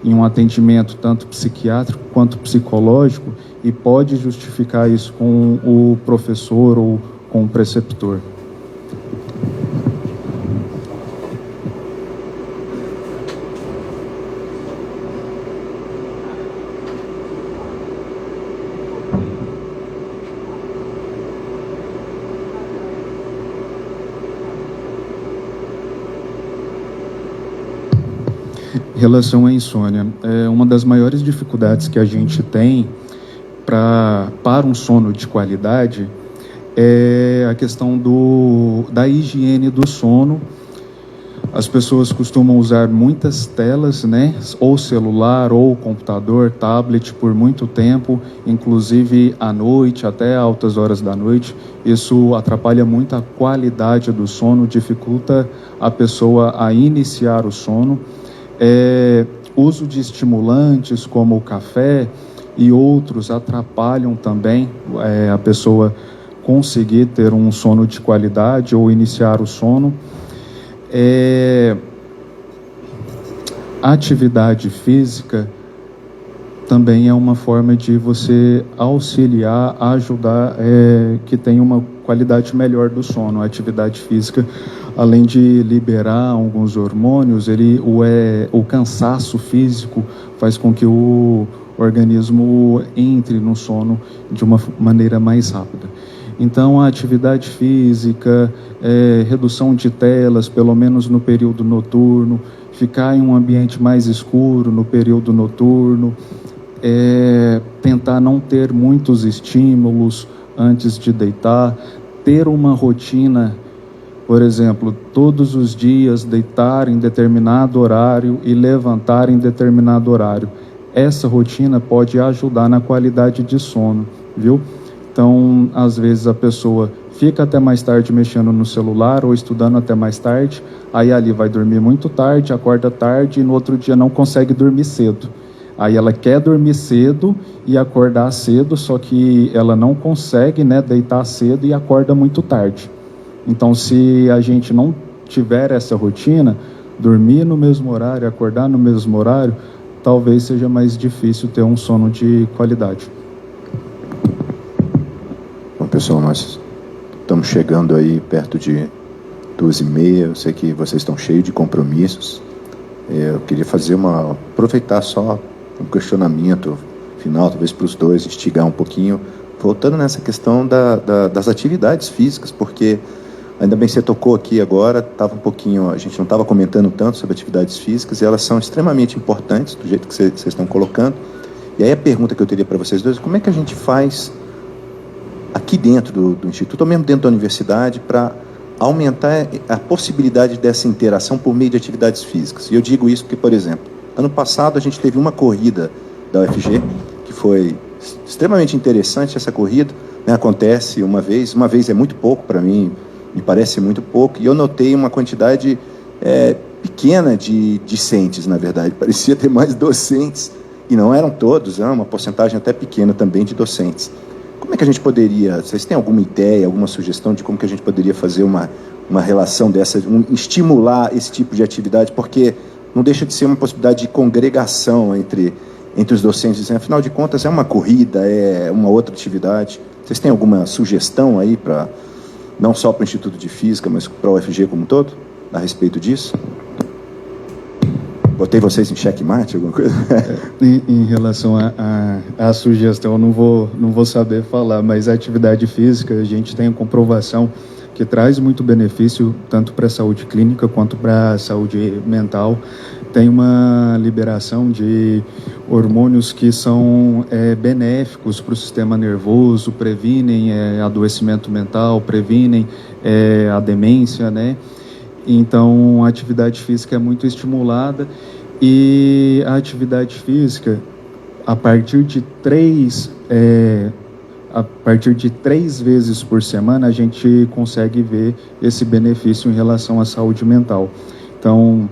em um atendimento tanto psiquiátrico quanto psicológico e pode justificar isso com o professor ou com o preceptor. Em relação à insônia, uma das maiores dificuldades que a gente tem para um sono de qualidade é a questão da higiene do sono. As pessoas costumam usar muitas telas, né? Ou celular, ou computador, tablet, por muito tempo, inclusive à noite, até altas horas da noite. Isso atrapalha muito a qualidade do sono, dificulta a pessoa a iniciar o sono. Uso de estimulantes como o café e outros atrapalham também a pessoa conseguir ter um sono de qualidade ou iniciar o sono. A atividade física também é uma forma de você auxiliar, ajudar que tenha uma qualidade melhor do sono. A atividade física, além de liberar alguns hormônios, o cansaço físico faz com que o organismo entre no sono de uma maneira mais rápida. Então, a atividade física, redução de telas, pelo menos no período noturno, ficar em um ambiente mais escuro no período noturno, tentar não ter muitos estímulos antes de deitar, ter uma rotina, por exemplo, todos os dias deitar em determinado horário e levantar em determinado horário. Essa rotina pode ajudar na qualidade de sono, viu? Então, às vezes a pessoa fica até mais tarde mexendo no celular ou estudando até mais tarde, aí ali vai dormir muito tarde, acorda tarde e no outro dia não consegue dormir cedo. Aí ela quer dormir cedo e acordar cedo, só que ela não consegue, né, deitar cedo e acorda muito tarde. Então, se a gente não tiver essa rotina, dormir no mesmo horário, acordar no mesmo horário, talvez seja mais difícil ter um sono de qualidade. pessoal, nós estamos chegando aí perto de 2h30, eu sei que vocês estão cheios de compromissos. Eu queria aproveitar só um questionamento final, talvez para os dois, instigar um pouquinho, voltando nessa questão das atividades físicas, porque ainda bem que você tocou aqui agora, a gente não estava comentando tanto sobre atividades físicas, e elas são extremamente importantes, do jeito que vocês estão colocando. E aí a pergunta que eu teria para vocês dois, como é que a gente faz aqui dentro do Instituto, ou mesmo dentro da universidade, para aumentar a possibilidade dessa interação por meio de atividades físicas? E eu digo isso porque, por exemplo, ano passado a gente teve uma corrida da UFG, que foi extremamente interessante essa corrida, né? Acontece uma vez é muito pouco para mim, me parece muito pouco, e eu notei uma quantidade pequena de discentes, na verdade, parecia ter mais docentes, e não eram todos, uma porcentagem até pequena também de docentes. Como é que a gente poderia, vocês têm alguma ideia, alguma sugestão de como que a gente poderia fazer uma relação dessa, estimular esse tipo de atividade, porque não deixa de ser uma possibilidade de congregação entre os docentes, afinal de contas é uma corrida, é uma outra atividade. Vocês têm alguma sugestão aí, não só para o Instituto de Física, mas para o UFG como um todo, a respeito disso? Botei vocês em xeque-mate, alguma coisa? Em relação à sugestão, eu não vou saber falar, mas a atividade física, a gente tem a comprovação que traz muito benefício, tanto para a saúde clínica quanto para a saúde mental. Tem uma liberação de hormônios que são benéficos para o sistema nervoso, previnem adoecimento mental, previnem a demência, né? Então, a atividade física é muito estimulada, e a atividade física, a partir de 3 vezes por semana, a gente consegue ver esse benefício em relação à saúde mental. Então,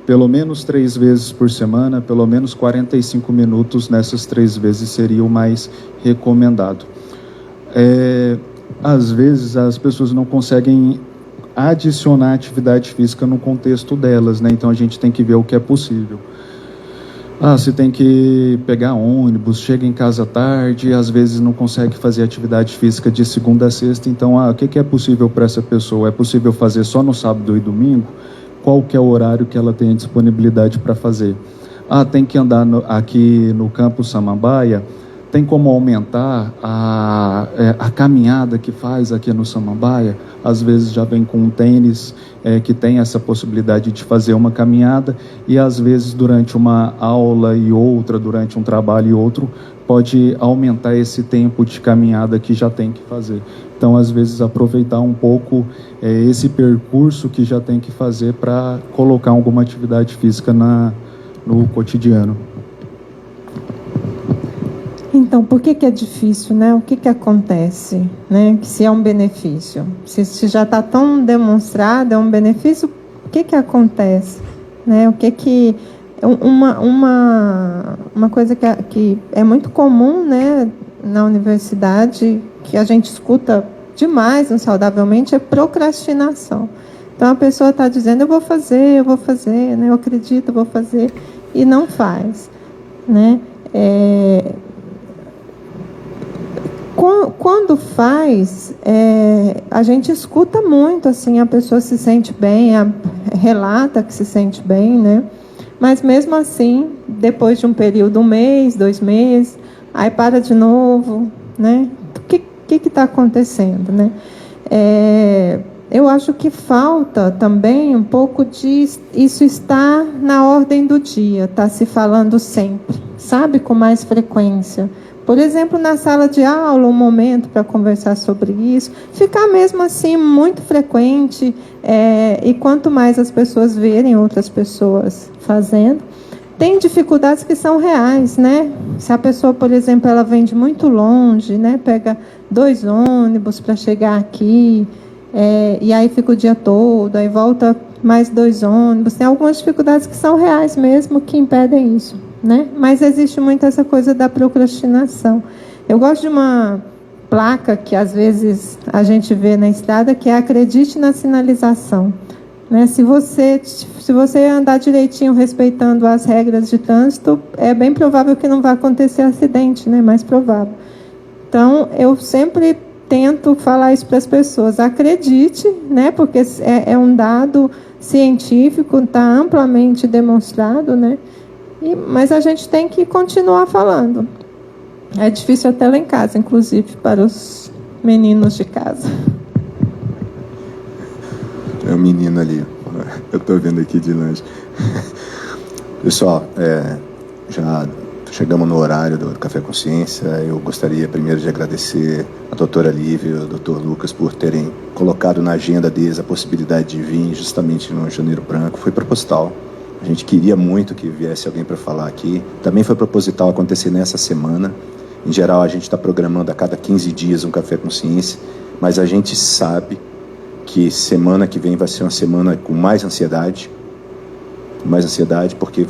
pelo menos 3 vezes por semana, pelo menos 45 minutos nessas 3 vezes seria o mais recomendado. Às vezes, as pessoas não conseguem adicionar atividade física no contexto delas, né? Então a gente tem que ver o que é possível. Você tem que pegar ônibus, chega em casa tarde, às vezes não consegue fazer atividade física de segunda a sexta, então o que é possível para essa pessoa? É possível fazer só no sábado e domingo? Qual que é o horário que ela tem disponibilidade para fazer? Tem que andar aqui no campus Samambaia. Tem como aumentar a caminhada que faz aqui no Samambaia? Às vezes já vem com um tênis que tem essa possibilidade de fazer uma caminhada, e às vezes durante uma aula e outra, durante um trabalho e outro, pode aumentar esse tempo de caminhada que já tem que fazer. Então, às vezes, aproveitar um pouco esse percurso que já tem que fazer para colocar alguma atividade física no cotidiano. Então, por que é difícil, né? O que acontece, né? Se é um benefício, se já está tão demonstrado, é um benefício, o que acontece, né? Uma coisa que é muito comum, né, na universidade, que a gente escuta demais no Saudavelmente, é procrastinação. Então, a pessoa está dizendo, eu vou fazer, né? Eu acredito, eu vou fazer, e não faz, né? Quando faz, a gente escuta muito, assim, a pessoa se sente bem, relata que se sente bem, né? Mas mesmo assim, depois de um período, 1 mês, 2 meses, aí para de novo, né? O que está acontecendo, né? Eu acho que falta também um pouco de isso estar na ordem do dia, tá se falando sempre, sabe, com mais frequência. Por exemplo, na sala de aula, um momento para conversar sobre isso, ficar mesmo assim muito frequente, e quanto mais as pessoas verem outras pessoas fazendo. Tem dificuldades que são reais, né? Se a pessoa, por exemplo, ela vem de muito longe, né? Pega 2 ônibus para chegar aqui, e aí fica o dia todo, aí volta mais 2 ônibus. Tem algumas dificuldades que são reais mesmo, que impedem isso, né? Mas existe muito essa coisa da procrastinação. Eu gosto de uma placa que às vezes a gente vê na estrada, que é acredite na sinalização, né? Se você andar direitinho respeitando as regras de trânsito, é bem provável que não vai acontecer acidente, né? Mais provável. Então, eu sempre tento falar isso para as pessoas. Acredite, né? Porque é um dado científico, está amplamente demonstrado, né? Mas a gente tem que continuar falando. É difícil até lá em casa, inclusive para os meninos de casa. É um menino ali, eu estou vendo aqui de longe. Pessoal, já chegamos no horário do Café Consciência. Eu gostaria primeiro de agradecer a doutora Lívia e o doutor Lucas por terem colocado na agenda deles a possibilidade de vir justamente no Janeiro Branco. Foi proposital. A gente queria muito que viesse alguém para falar aqui. Também foi proposital acontecer nessa semana. Em geral, a gente está programando a cada 15 dias um Café Consciência, mas a gente sabe que semana que vem vai ser uma semana com mais ansiedade, porque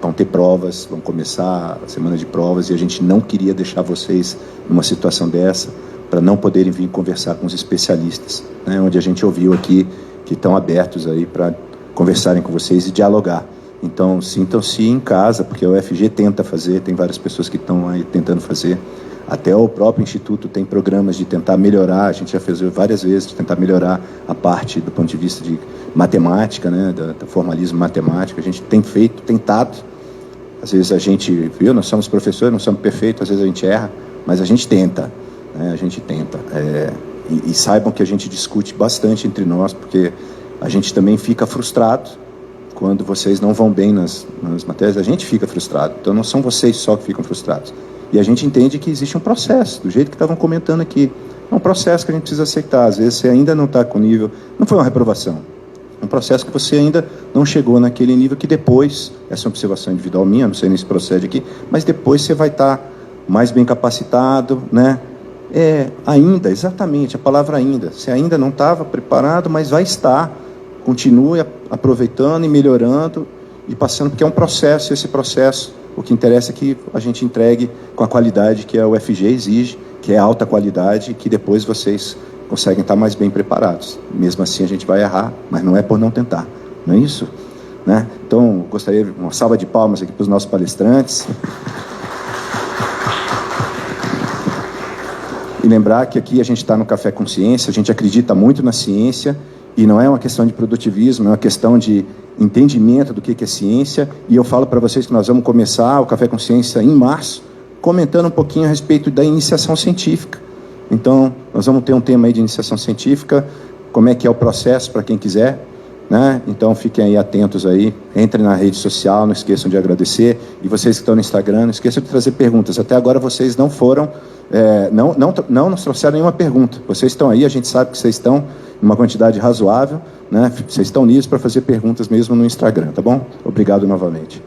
vão ter provas, vão começar a semana de provas, e a gente não queria deixar vocês numa situação dessa, para não poderem vir conversar com os especialistas, né, onde a gente ouviu aqui que estão abertos aí para conversarem com vocês e dialogar. Então, sintam-se em casa, porque a UFG tenta fazer, tem várias pessoas que estão aí tentando fazer. Até o próprio Instituto tem programas de tentar melhorar, a gente já fez várias vezes, de tentar melhorar a parte do ponto de vista de matemática, né, do formalismo matemático. A gente tem feito, tentado. Às vezes a gente, nós somos professores, não somos perfeitos, às vezes a gente erra, mas a gente tenta, né, a gente tenta. E saibam que a gente discute bastante entre nós, porque a gente também fica frustrado quando vocês não vão bem nas matérias, a gente fica frustrado. Então não são vocês só que ficam frustrados. E a gente entende que existe um processo, do jeito que estavam comentando aqui. É um processo que a gente precisa aceitar. Às vezes você ainda não está com nível... Não foi uma reprovação. É um processo que você ainda não chegou naquele nível que depois, essa é uma observação individual minha, não sei nem se procede aqui, mas depois você vai estar mais bem capacitado, né? Ainda, exatamente, a palavra ainda. Você ainda não estava preparado, mas vai estar. Continue aproveitando e melhorando e passando, porque é um processo, esse processo... O que interessa é que a gente entregue com a qualidade que a UFG exige, que é alta qualidade, e que depois vocês conseguem estar mais bem preparados. Mesmo assim a gente vai errar, mas não é por não tentar, não é isso? Né? Então, gostaria de uma salva de palmas aqui para os nossos palestrantes. E lembrar que aqui a gente está no Café Consciência, a gente acredita muito na ciência, e não é uma questão de produtivismo, é uma questão de entendimento do que é ciência. E eu falo para vocês que nós vamos começar o Café Consciência em março, comentando um pouquinho a respeito da iniciação científica. Então, nós vamos ter um tema aí de iniciação científica, como é que é o processo para quem quiser, né? Então, fiquem aí atentos aí, entrem na rede social, não esqueçam de agradecer. E vocês que estão no Instagram, não esqueçam de trazer perguntas. Até agora vocês não foram, não nos trouxeram nenhuma pergunta. Vocês estão aí, a gente sabe que vocês estão em uma quantidade razoável, né? Vocês estão livres para fazer perguntas mesmo no Instagram, tá bom? Obrigado novamente.